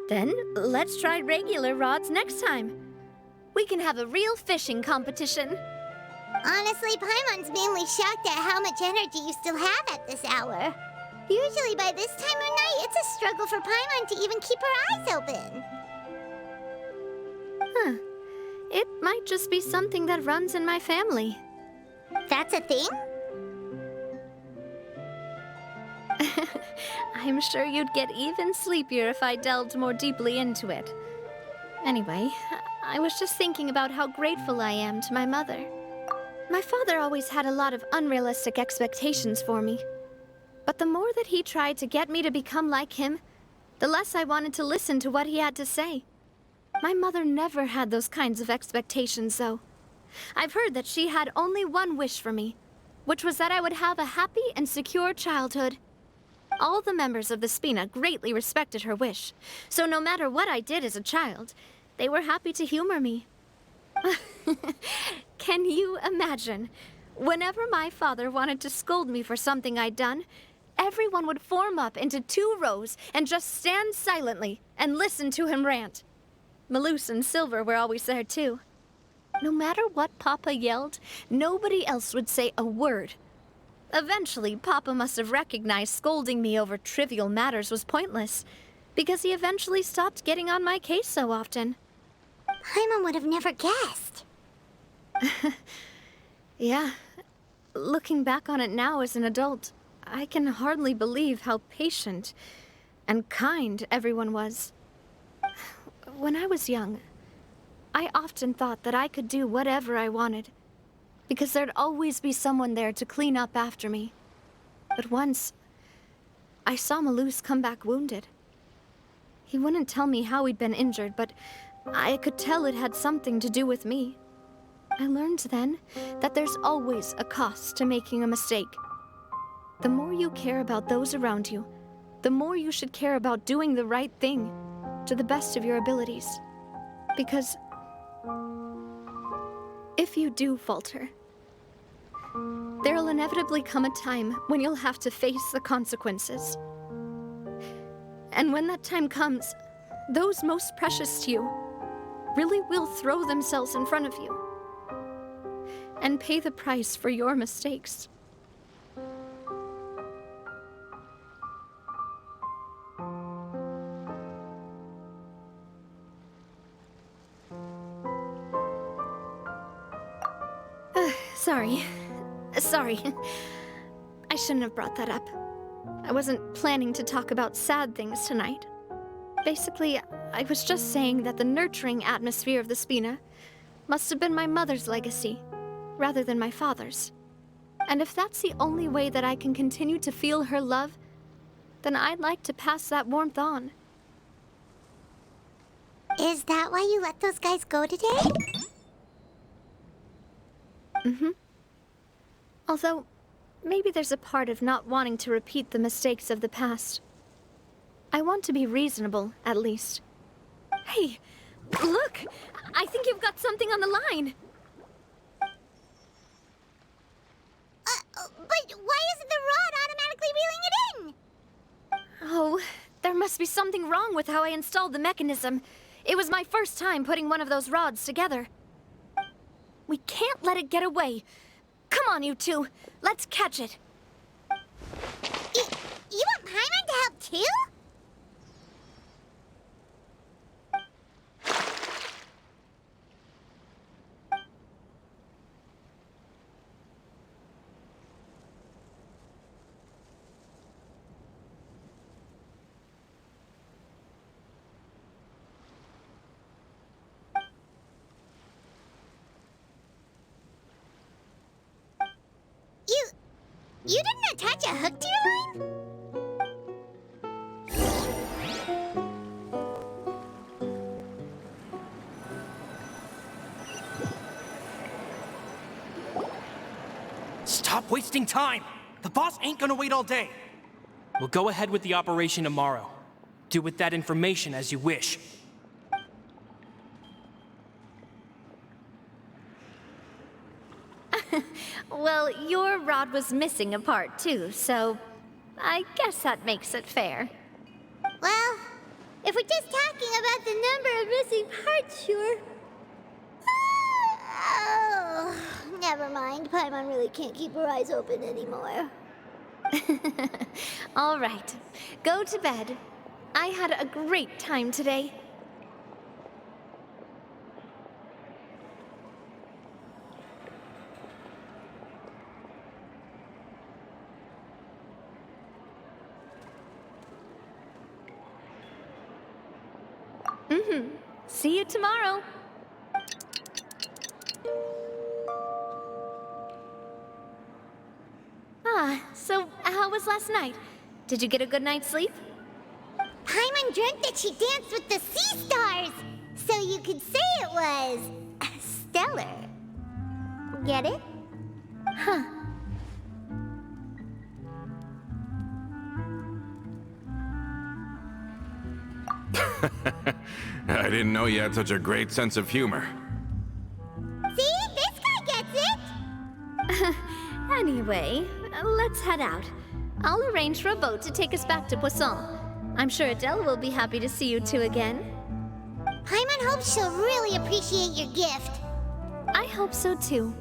Then, let's try regular rods next time. We can have a real fishing competition. Honestly, Paimon's mainly shocked at how much energy you still have at this hour. Usually by this time of night, it's a struggle for Paimon to even keep her eyes open. Huh. it might just be something that runs in my family. That's a thing? I'm sure you'd get even sleepier if I delved more deeply into it. Anyway, I was just thinking about how grateful I am to my mother. My father always had a lot of unrealistic expectations for me. But the more that he tried to get me to become like him, the less I wanted to listen to what he had to say. My mother never had those kinds of expectations, though. I've heard that she had only one wish for me, which was that I would have a happy and secure childhood. All the members of the Spina greatly respected her wish, so no matter what I did as a child, they were happy to humor me. Can you imagine? Whenever my father wanted to scold me for something I'd done, everyone would form up into 2 rows and just stand silently and listen to him rant. Malus and Silver were always there too. No matter what Papa yelled, nobody else would say a word. Eventually, Papa must have recognized scolding me over trivial matters was pointless, because he eventually stopped getting on my case so often. Paimon would have never guessed. Yeah. Looking back on it now as an adult, I can hardly believe how patient and kind everyone was. When I was young, I often thought that I could do whatever I wanted, because there'd always be someone there to clean up after me. But once, I saw Malus come back wounded. He wouldn't tell me how he'd been injured, but I could tell it had something to do with me. I learned then that there's always a cost to making a mistake. The more you care about those around you, the more you should care about doing the right thing to the best of your abilities. Because if you do falter, there'll inevitably come a time when you'll have to face the consequences. And when that time comes, those most precious to you really will throw themselves in front of you and pay the price for your mistakes. Sorry. I shouldn't have brought that up. I wasn't planning to talk about sad things tonight. Basically, I was just saying that the nurturing atmosphere of the Spina must have been my mother's legacy, rather than my father's. And if that's the only way that I can continue to feel her love, then I'd like to pass that warmth on. Is that why you let those guys go today? Mm-hmm. Although, maybe there's a part of not wanting to repeat the mistakes of the past. I want to be reasonable, at least. Hey, look! I think you've got something on the line! But why isn't the rod automatically reeling it in? Oh, there must be something wrong with how I installed the mechanism. It was my first time putting one of those rods together. We can't let it get away. Come on, you two. Let's catch it. You want Paimon to help too? You didn't attach a hook to your line? Stop wasting time! The boss ain't gonna wait all day. We'll go ahead with the operation tomorrow. Do with that information as you wish. Well, your rod was missing a part too, so I guess that makes it fair. Well, if we're just talking about the number of missing parts, sure. Oh, never mind. Paimon really can't keep her eyes open anymore. All right, go to bed. I had a great time today. See you tomorrow. So how was last night? Did you get a good night's sleep? Paimon dreamt that she danced with the sea stars, so you could say it was stellar. Get it? Huh. I didn't know you had such a great sense of humor. See? This guy gets it! Anyway, let's head out. I'll arrange for a boat to take us back to Poisson. I'm sure Adele will be happy to see you two again. Paimon hopes she'll really appreciate your gift. I hope so too.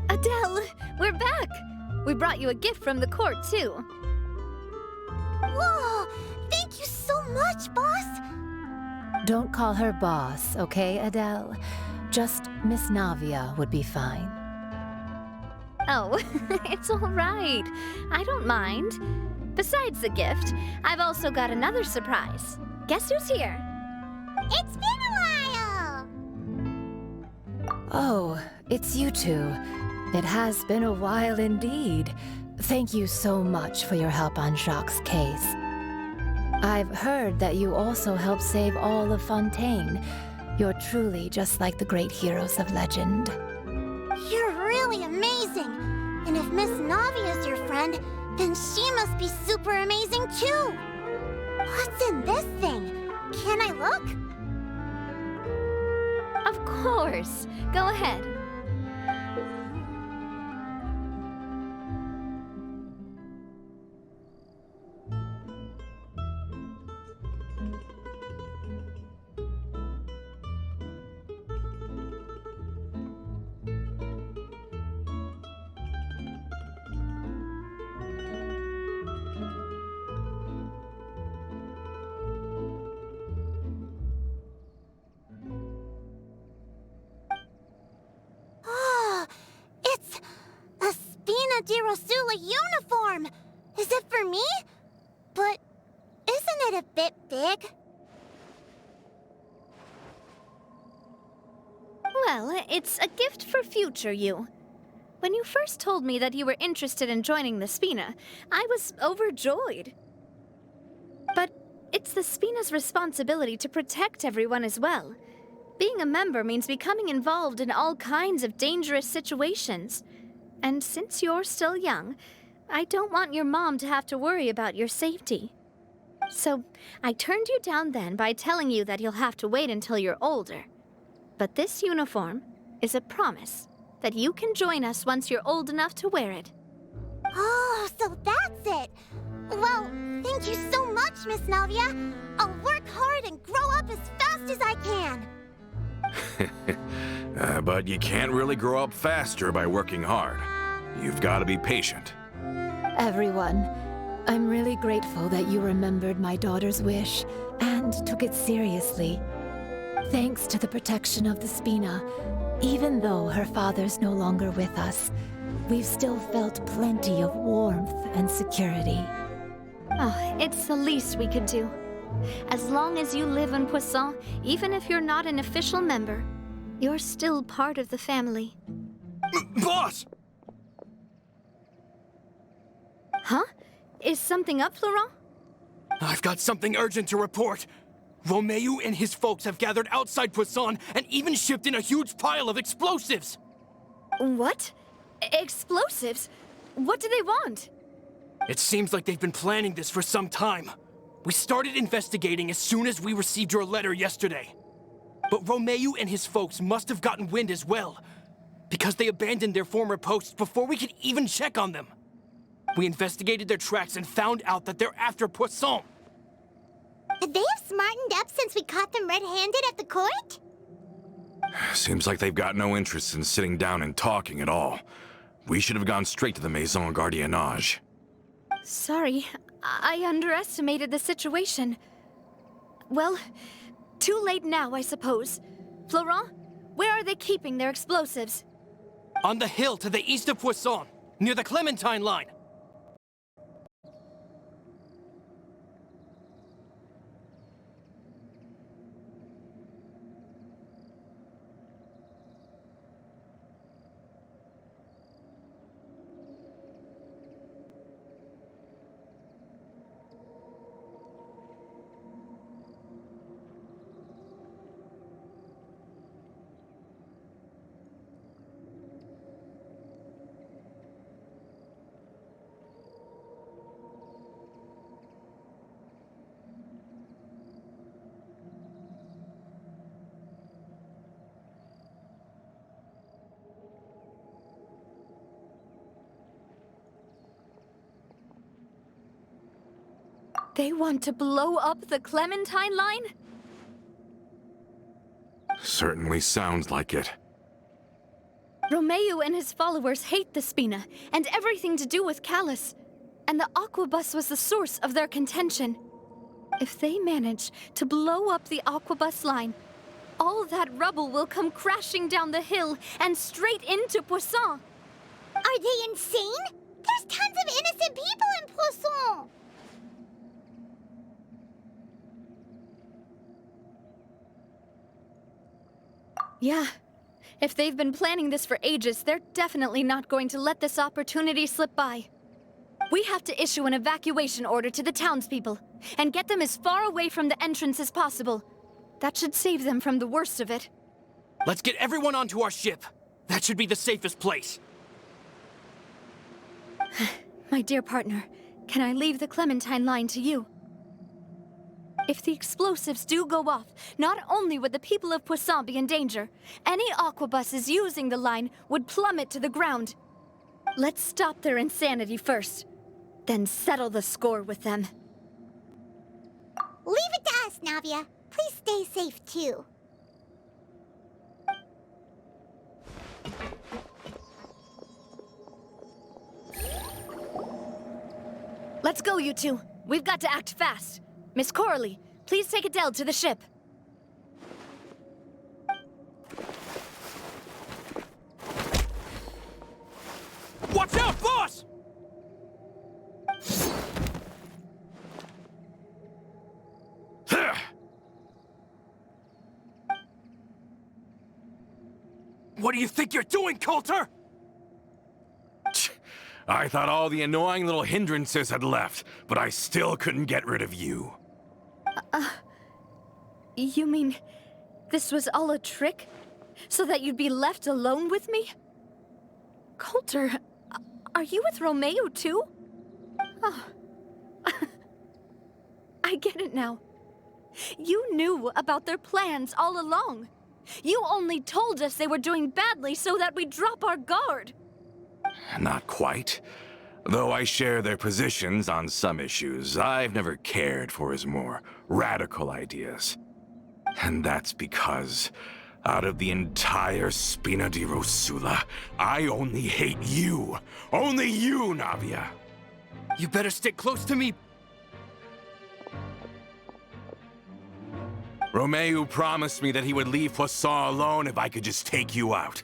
Adele, we're back! We brought you a gift from the court, too. Whoa! Thank you so much, boss! Don't call her boss, okay, Adele? Just Miss Navia would be fine. Oh, it's all right. I don't mind. Besides the gift, I've also got another surprise. Guess who's here? It's been a while! Oh, it's you two. It has been a while indeed. Thank you so much for your help on Jacques' case. I've heard that you also helped save all of Fontaine. You're truly just like the great heroes of legend. You're really amazing! And if Miss Navia's your friend, then she must be super amazing too! What's in this thing? Can I look? Of course. Go ahead. Di Rosula uniform! Is it for me? But isn't it a bit big? Well, it's a gift for future you. When you first told me that you were interested in joining the Spina, I was overjoyed. But it's the Spina's responsibility to protect everyone as well. Being a member means becoming involved in all kinds of dangerous situations. And since you're still young, I don't want your mom to have to worry about your safety. So I turned you down then by telling you that you'll have to wait until you're older. But this uniform is a promise that you can join us once you're old enough to wear it. Oh, so that's it! Well, thank you so much, Miss Navia. I'll work hard and grow up as fast as I can. But you can't really grow up faster by working hard. You've got to be patient. Everyone, I'm really grateful that you remembered my daughter's wish and took it seriously. Thanks to the protection of the Spina, even though her father's no longer with us, we've still felt plenty of warmth and security. Oh, it's the least we could do. As long as you live in Poisson, even if you're not an official member, you're still part of the family. Boss! Huh? Is something up, Florent? I've got something urgent to report. Romeu and his folks have gathered outside Poisson and even shipped in a huge pile of explosives. What? Explosives? What do they want? It seems like they've been planning this for some time. We started investigating as soon as we received your letter yesterday. But Romeo and his folks must have gotten wind as well, because they abandoned their former posts before we could even check on them. We investigated their tracks and found out that they're after Poisson. They have smartened up since we caught them red-handed at the court? Seems like they've got no interest in sitting down and talking at all. We should have gone straight to the Maison Gardiennage. Sorry, I underestimated the situation. Well, too late now, I suppose. Florent, where are they keeping their explosives? On the hill to the east of Poisson, near the Clementine line. They want to blow up the Clementine line? Certainly sounds like it. Romeo and his followers hate the Spina, and everything to do with Callus. And the Aquabus was the source of their contention. If they manage to blow up the Aquabus line, all that rubble will come crashing down the hill and straight into Poisson. Are they insane? There's tons of innocent people in Poisson! Yeah. If they've been planning this for ages, they're definitely not going to let this opportunity slip by. We have to issue an evacuation order to the townspeople, and get them as far away from the entrance as possible. That should save them from the worst of it. Let's get everyone onto our ship. That should be the safest place. My dear partner, can I leave the Clementine line to you? If the explosives do go off, not only would the people of Poisson be in danger, any aquabuses using the line would plummet to the ground. Let's stop their insanity first, then settle the score with them. Leave it to us, Navia. Please stay safe, too. Let's go, you two. We've got to act fast. Miss Coralie, please take Adele to the ship. Watch out, boss! What do you think you're doing, Coulter? I thought all the annoying little hindrances had left, but I still couldn't get rid of you. You mean this was all a trick? So that you'd be left alone with me? Coulter, are you with Romeo too? Oh. I get it now. You knew about their plans all along. You only told us they were doing badly so that we'd drop our guard. Not quite. Though I share their positions on some issues, I've never cared for his more radical ideas. And that's because, out of the entire Spina di Rosula, I only hate you. Only you, Navia. You better stick close to me. Romeo promised me that he would leave Poisson alone if I could just take you out.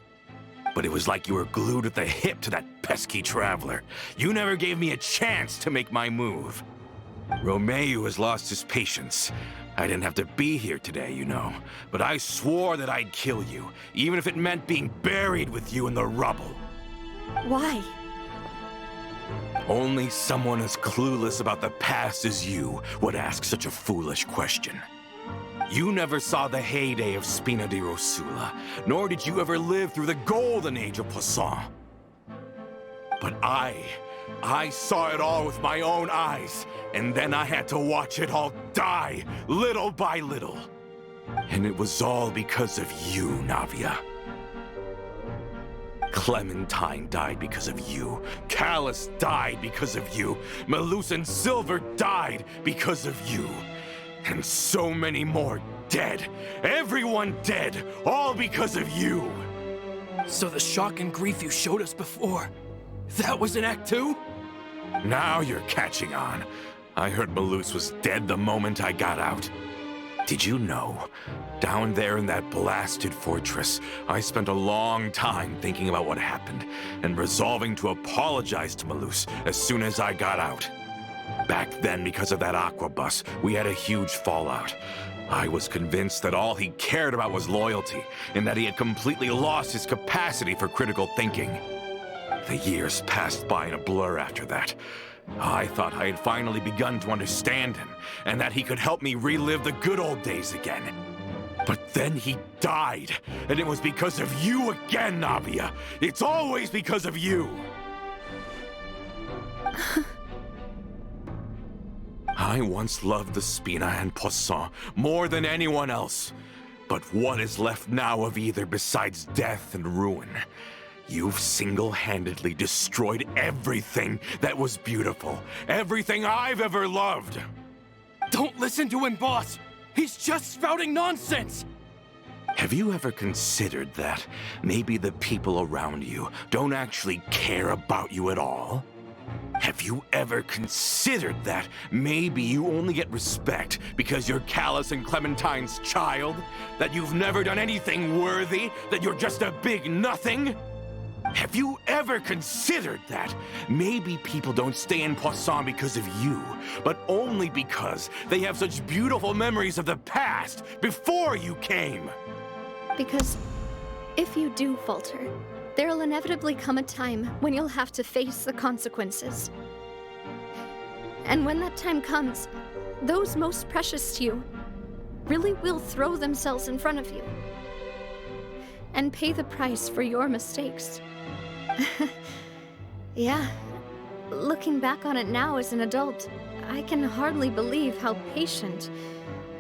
But it was like you were glued at the hip to that pesky traveler. You never gave me a chance to make my move. Romeo has lost his patience. I didn't have to be here today, you know. But I swore that I'd kill you, even if it meant being buried with you in the rubble. Why? Only someone as clueless about the past as you would ask such a foolish question. You never saw the heyday of Spina di Rosula, nor did you ever live through the golden age of Poisson. But I I saw it all with my own eyes, and then I had to watch it all die, little by little. And it was all because of you, Navia. Clementine died because of you. Callus died because of you. Malus and Silver died because of you. And so many more dead. Everyone dead, all because of you. So the shock and grief you showed us before, that was in Act 2? Now you're catching on. I heard Malus was dead the moment I got out. Did you know? Down there in that blasted fortress, I spent a long time thinking about what happened and resolving to apologize to Malus as soon as I got out. Back then, because of that aqua bus, we had a huge fallout. I was convinced that all he cared about was loyalty, and that he had completely lost his capacity for critical thinking. The years passed by in a blur after that. I thought I had finally begun to understand him, and that he could help me relive the good old days again. But then he died, and it was because of you again, Navia. It's always because of you. I once loved the Spina and Poisson more than anyone else. But what is left now of either besides death and ruin? You've single-handedly destroyed everything that was beautiful. Everything I've ever loved. Don't listen to him, boss! He's just spouting nonsense! Have you ever considered that maybe the people around you don't actually care about you at all? Have you ever considered that maybe you only get respect because you're Callus and Clementine's child? That you've never done anything worthy? That you're just a big nothing? Have you ever considered that maybe people don't stay in Poisson because of you, but only because they have such beautiful memories of the past before you came? Because if you do falter, there'll inevitably come a time when you'll have to face the consequences. And when that time comes, those most precious to you really will throw themselves in front of you and pay the price for your mistakes. Yeah, looking back on it now as an adult, I can hardly believe how patient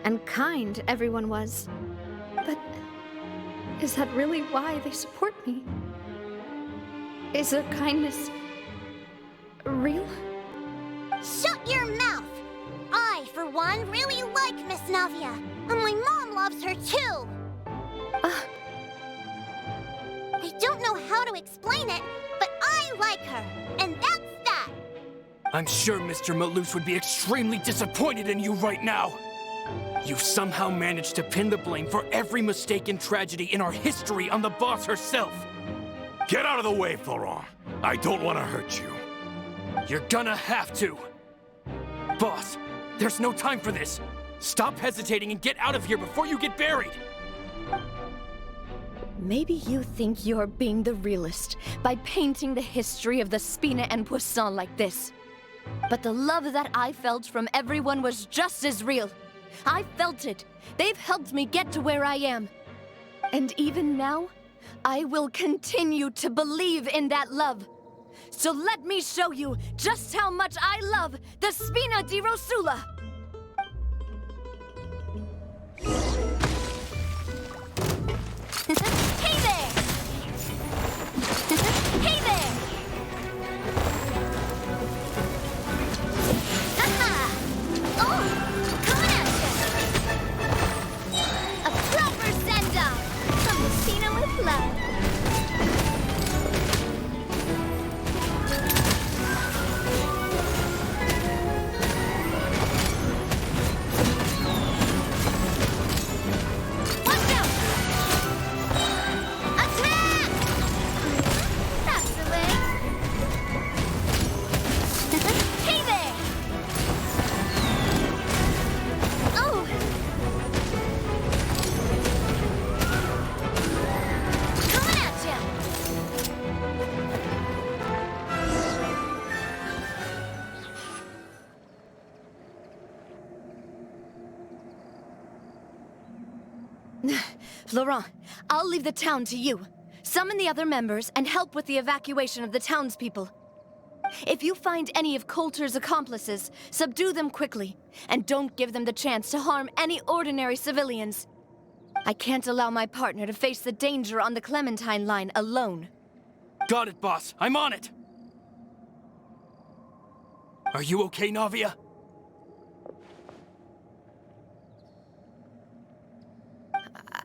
and kind everyone was. But is that really why they support me? Is their kindness real? Shut your mouth! I, for one, really like Miss Navia, and my mom loves her too! I don't know how to explain it, but I like her, and that's that! I'm sure Mr. Malus would be extremely disappointed in you right now. You've somehow managed to pin the blame for every mistake and tragedy in our history on the boss herself. Get out of the way, Florent. I don't want to hurt you. You're gonna have to. Boss, there's no time for this. Stop hesitating and get out of here before you get buried. Maybe you think you're being the realist by painting the history of the Spina and Poisson like this. But the love that I felt from everyone was just as real. I felt it. They've helped me get to where I am. And even now, I will continue to believe in that love. So let me show you just how much I love the Spina di Rosula. Hey there! Hey there! Haha! Oh! Coming at ya! A proper send-off from the Spina with love. Laurent, I'll leave the town to you. Summon the other members and help with the evacuation of the townspeople. If you find any of Coulter's accomplices, subdue them quickly, and don't give them the chance to harm any ordinary civilians. I can't allow my partner to face the danger on the Clementine line alone. Got it, boss. I'm on it. Are you okay, Navia?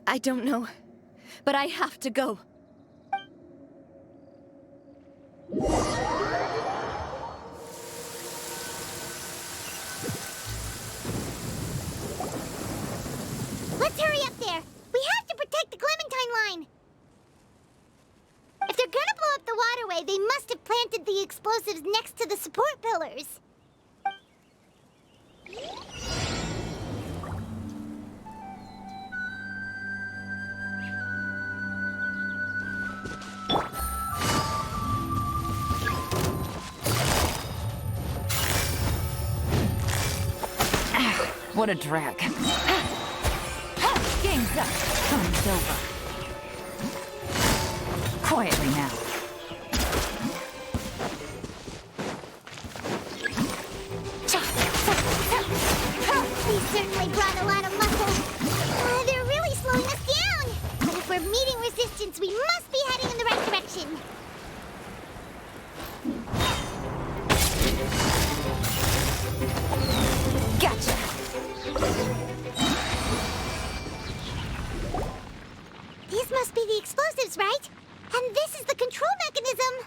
I don't know, but I have to go. Let's hurry up there. We have to protect the Clementine line. If they're gonna blow up the waterway, they must have planted the explosives next to the support pillars. What a drag. Game's up. Time's over. Quietly now. These certainly brought a lot of muscle. They're really slowing us down. But if we're meeting resistance, we must be heading in the right direction. Gotcha. These must be the explosives, right? And this is the control mechanism.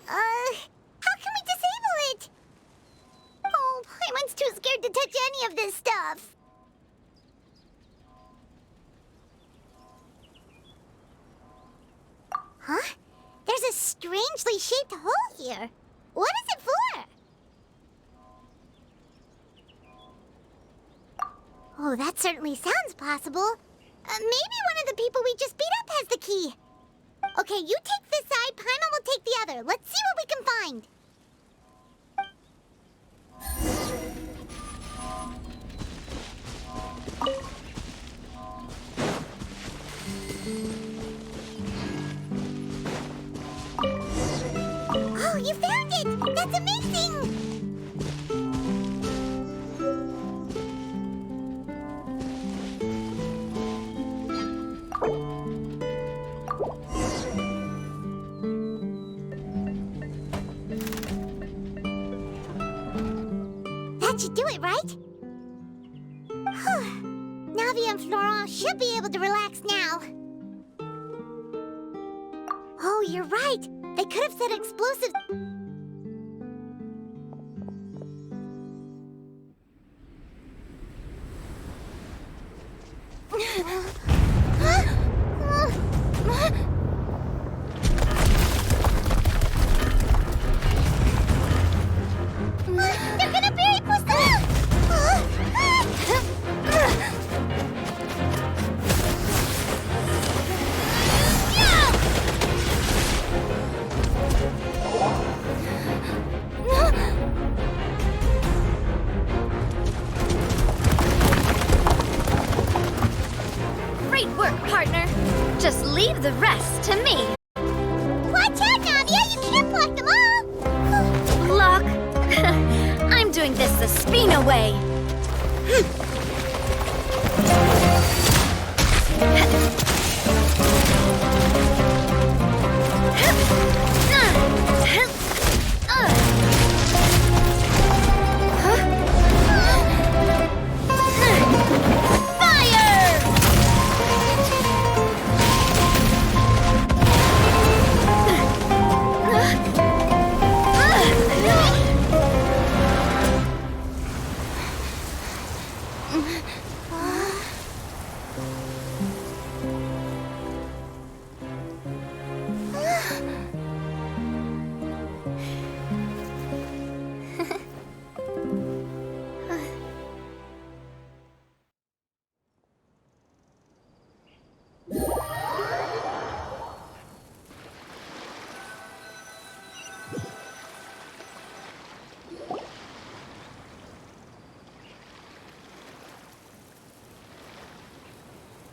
How can we disable it? Oh, Paimon's too scared to touch any of this stuff. Huh? There's a strangely shaped hole here. What is it for? Oh, that certainly sounds possible. Maybe one of the people we just beat up has the key. Okay, you take this side, Paimon will take the other. Let's see what we can find. Oh, you found it! That's amazing! That should do it, right? Whew. Navia and Florent should be able to relax now. Oh, you're right. They could have set explosives. They're gonna bury Poisson! Great work, partner. Just leave the rest to me. Watch out, Navia! You can't block them all! Block? I'm doing this the Spina way.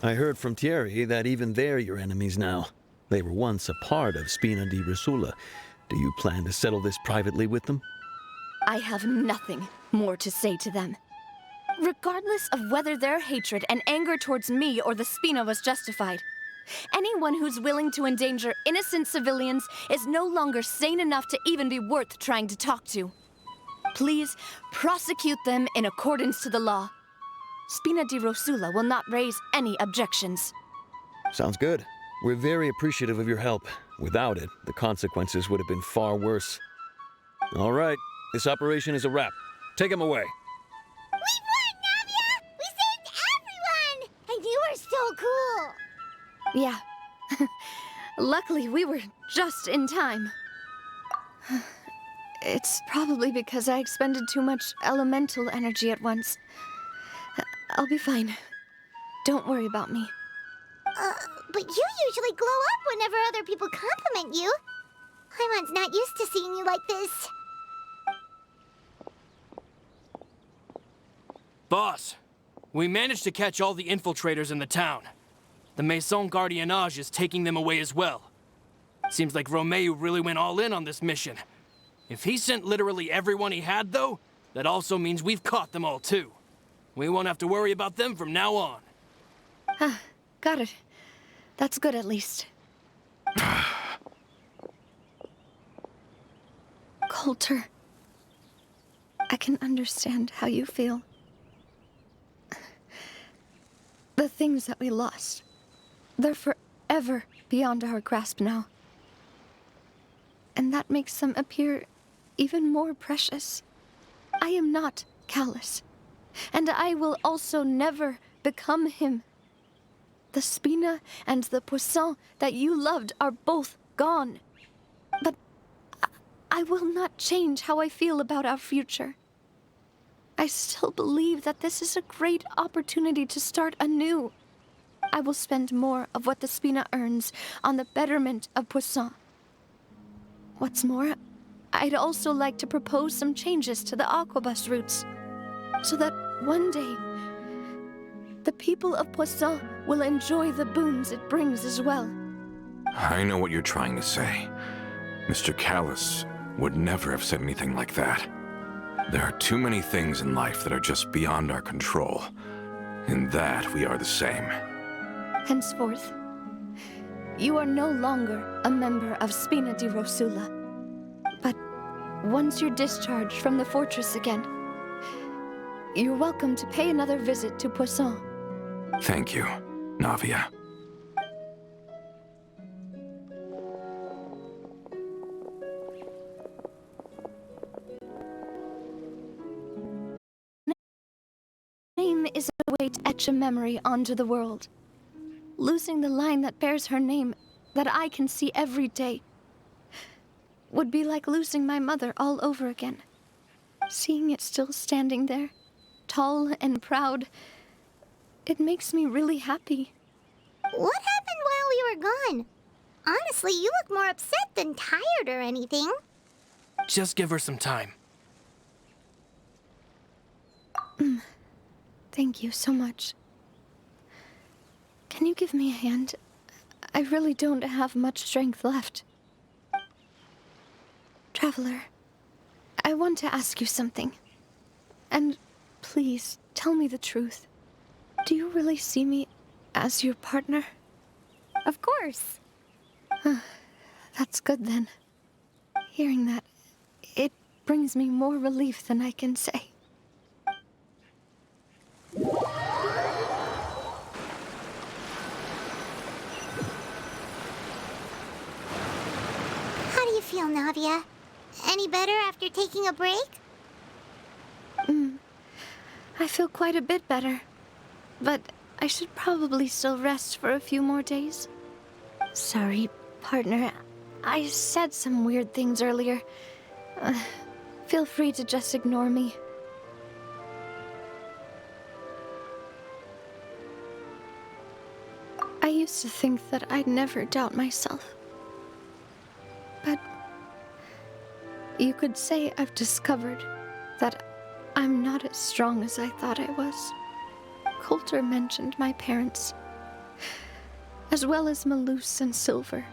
I heard from Thierry that even they're your enemies now. They were once a part of Spina di Rosula. Do you plan to settle this privately with them? I have nothing more to say to them. Regardless of whether their hatred and anger towards me or the Spina was justified, anyone who's willing to endanger innocent civilians is no longer sane enough to even be worth trying to talk to. Please prosecute them in accordance to the law. Spina di Rosula will not raise any objections. Sounds good. We're very appreciative of your help. Without it, the consequences would have been far worse. All right, this operation is a wrap. Take him away. We won, Navia! We saved everyone! And you were so cool! Yeah. Luckily, we were just in time. It's probably because I expended too much elemental energy at once. I'll be fine. Don't worry about me. But you usually glow up whenever other people compliment you. Paimon's not used to seeing you like this. Boss, we managed to catch all the infiltrators in the town. The Maison Gardiennage is taking them away as well. Seems like Romeu really went all in on this mission. If he sent literally everyone he had, though, that also means we've caught them all, too. We won't have to worry about them from now on. Got it. That's good, at least. Coulter, I can understand how you feel. The things that we lost, they're forever beyond our grasp now. And that makes them appear even more precious. I am not callous, and I will also never become him. The Spina and the Poisson that you loved are both gone. But I will not change how I feel about our future. I still believe that this is a great opportunity to start anew. I will spend more of what the Spina earns on the betterment of Poisson. What's more, I'd also like to propose some changes to the Aquabus routes, so that one day, the people of Poisson will enjoy the boons it brings as well. I know what you're trying to say. Mr. Callus would never have said anything like that. There are too many things in life that are just beyond our control. In that, we are the same. Henceforth, you are no longer a member of Spina di Rosula. But once you're discharged from the fortress again, you're welcome to pay another visit to Poisson. Thank you, Navia. Name is a way to etch a memory onto the world. Losing the line that bears her name, that I can see every day, would be like losing my mother all over again. Seeing it still standing there, tall and proud, it makes me really happy. What happened while we were gone? Honestly, you look more upset than tired or anything. Just give her some time. Thank you so much. Can you give me a hand? I really don't have much strength left. Traveler, I want to ask you something. And please, tell me the truth. Do you really see me as your partner? Of course. That's good then. Hearing that, it brings me more relief than I can say. How do you feel, Navia? Any better after taking a break? I feel quite a bit better. But I should probably still rest for a few more days. Sorry, partner. I said some weird things earlier. Feel free to just ignore me. I used to think that I'd never doubt myself. But you could say I've discovered that I'm not as strong as I thought I was. Coulter mentioned my parents, as well as Malus and Silver.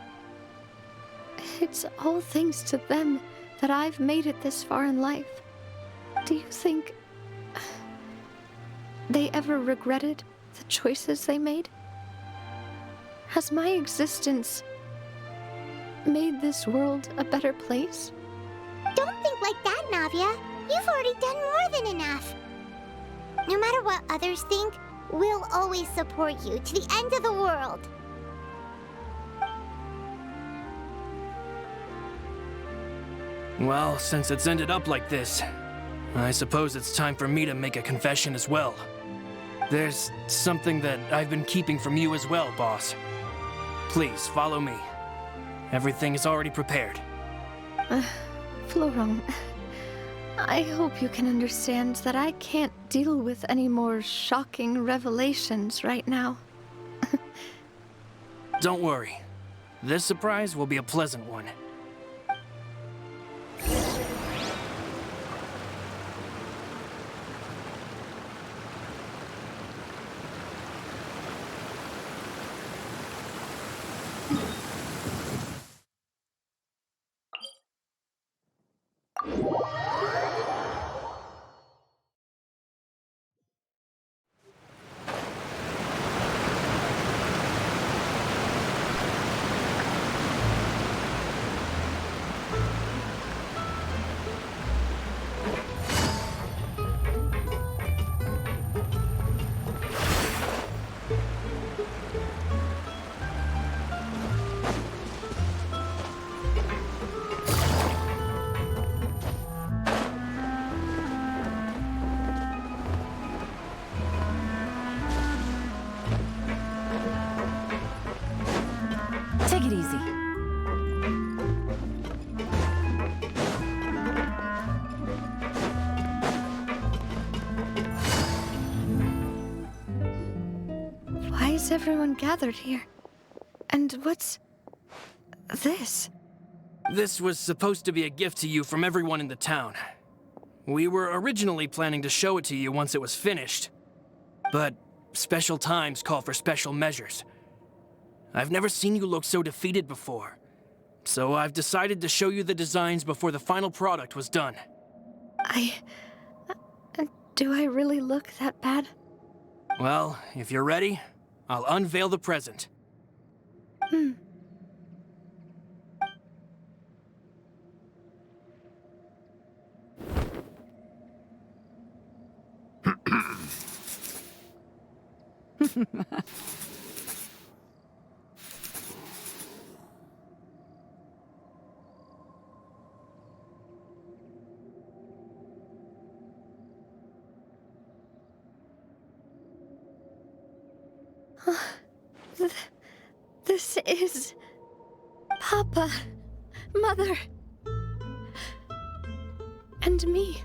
It's all thanks to them that I've made it this far in life. Do you think they ever regretted the choices they made? Has my existence made this world a better place? Don't think like that, Navia. You've already done more than enough. No matter what others think, we'll always support you to the end of the world. Well, since it's ended up like this, I suppose it's time for me to make a confession as well. There's something that I've been keeping from you as well, boss. Please, follow me. Everything is already prepared. Florent, I hope you can understand that I can't deal with any more shocking revelations right now. Don't worry. This surprise will be a pleasant one. Take it easy. Why is everyone gathered here? And what's this? This was supposed to be a gift to you from everyone in the town. We were originally planning to show it to you once it was finished. But special times call for special measures. I've never seen you look so defeated before. So I've decided to show you the designs before the final product was done. Do I really look that bad? Well, if you're ready, I'll unveil the present. This is... Papa, Mother, and me.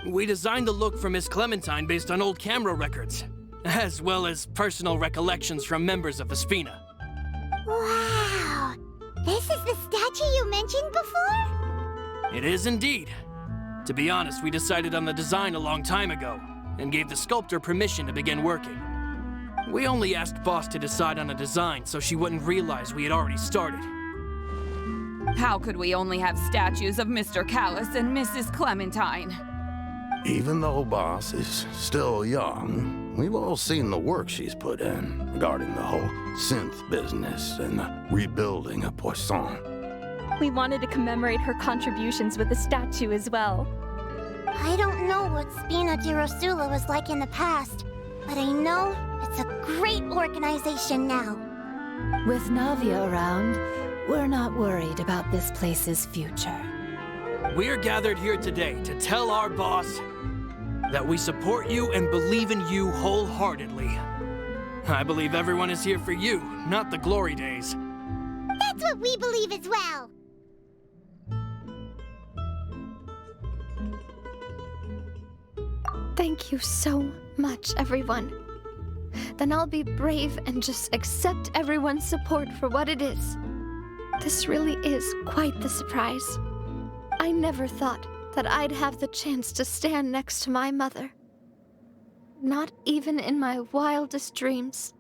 We designed the look for Miss Clementine based on old camera records, as well as personal recollections from members of the Spina. Wow! This is the statue you mentioned before? It is indeed. To be honest, we decided on the design a long time ago, and gave the sculptor permission to begin working. We only asked Boss to decide on a design so she wouldn't realize we had already started. How could we only have statues of Mr. Callis and Mrs. Clementine? Even though Boss is still young, we've all seen the work she's put in regarding the whole synth business and the rebuilding of Poisson. We wanted to commemorate her contributions with a statue as well. I don't know what Spina di Rosula was like in the past, but I know it's a great organization now. With Navia around, we're not worried about this place's future. We're gathered here today to tell our boss that we support you and believe in you wholeheartedly. I believe everyone is here for you, not the glory days. That's what we believe as well. Thank you so much, everyone. Then I'll be brave and just accept everyone's support for what it is. This really is quite the surprise. I never thought that I'd have the chance to stand next to my mother. Not even in my wildest dreams.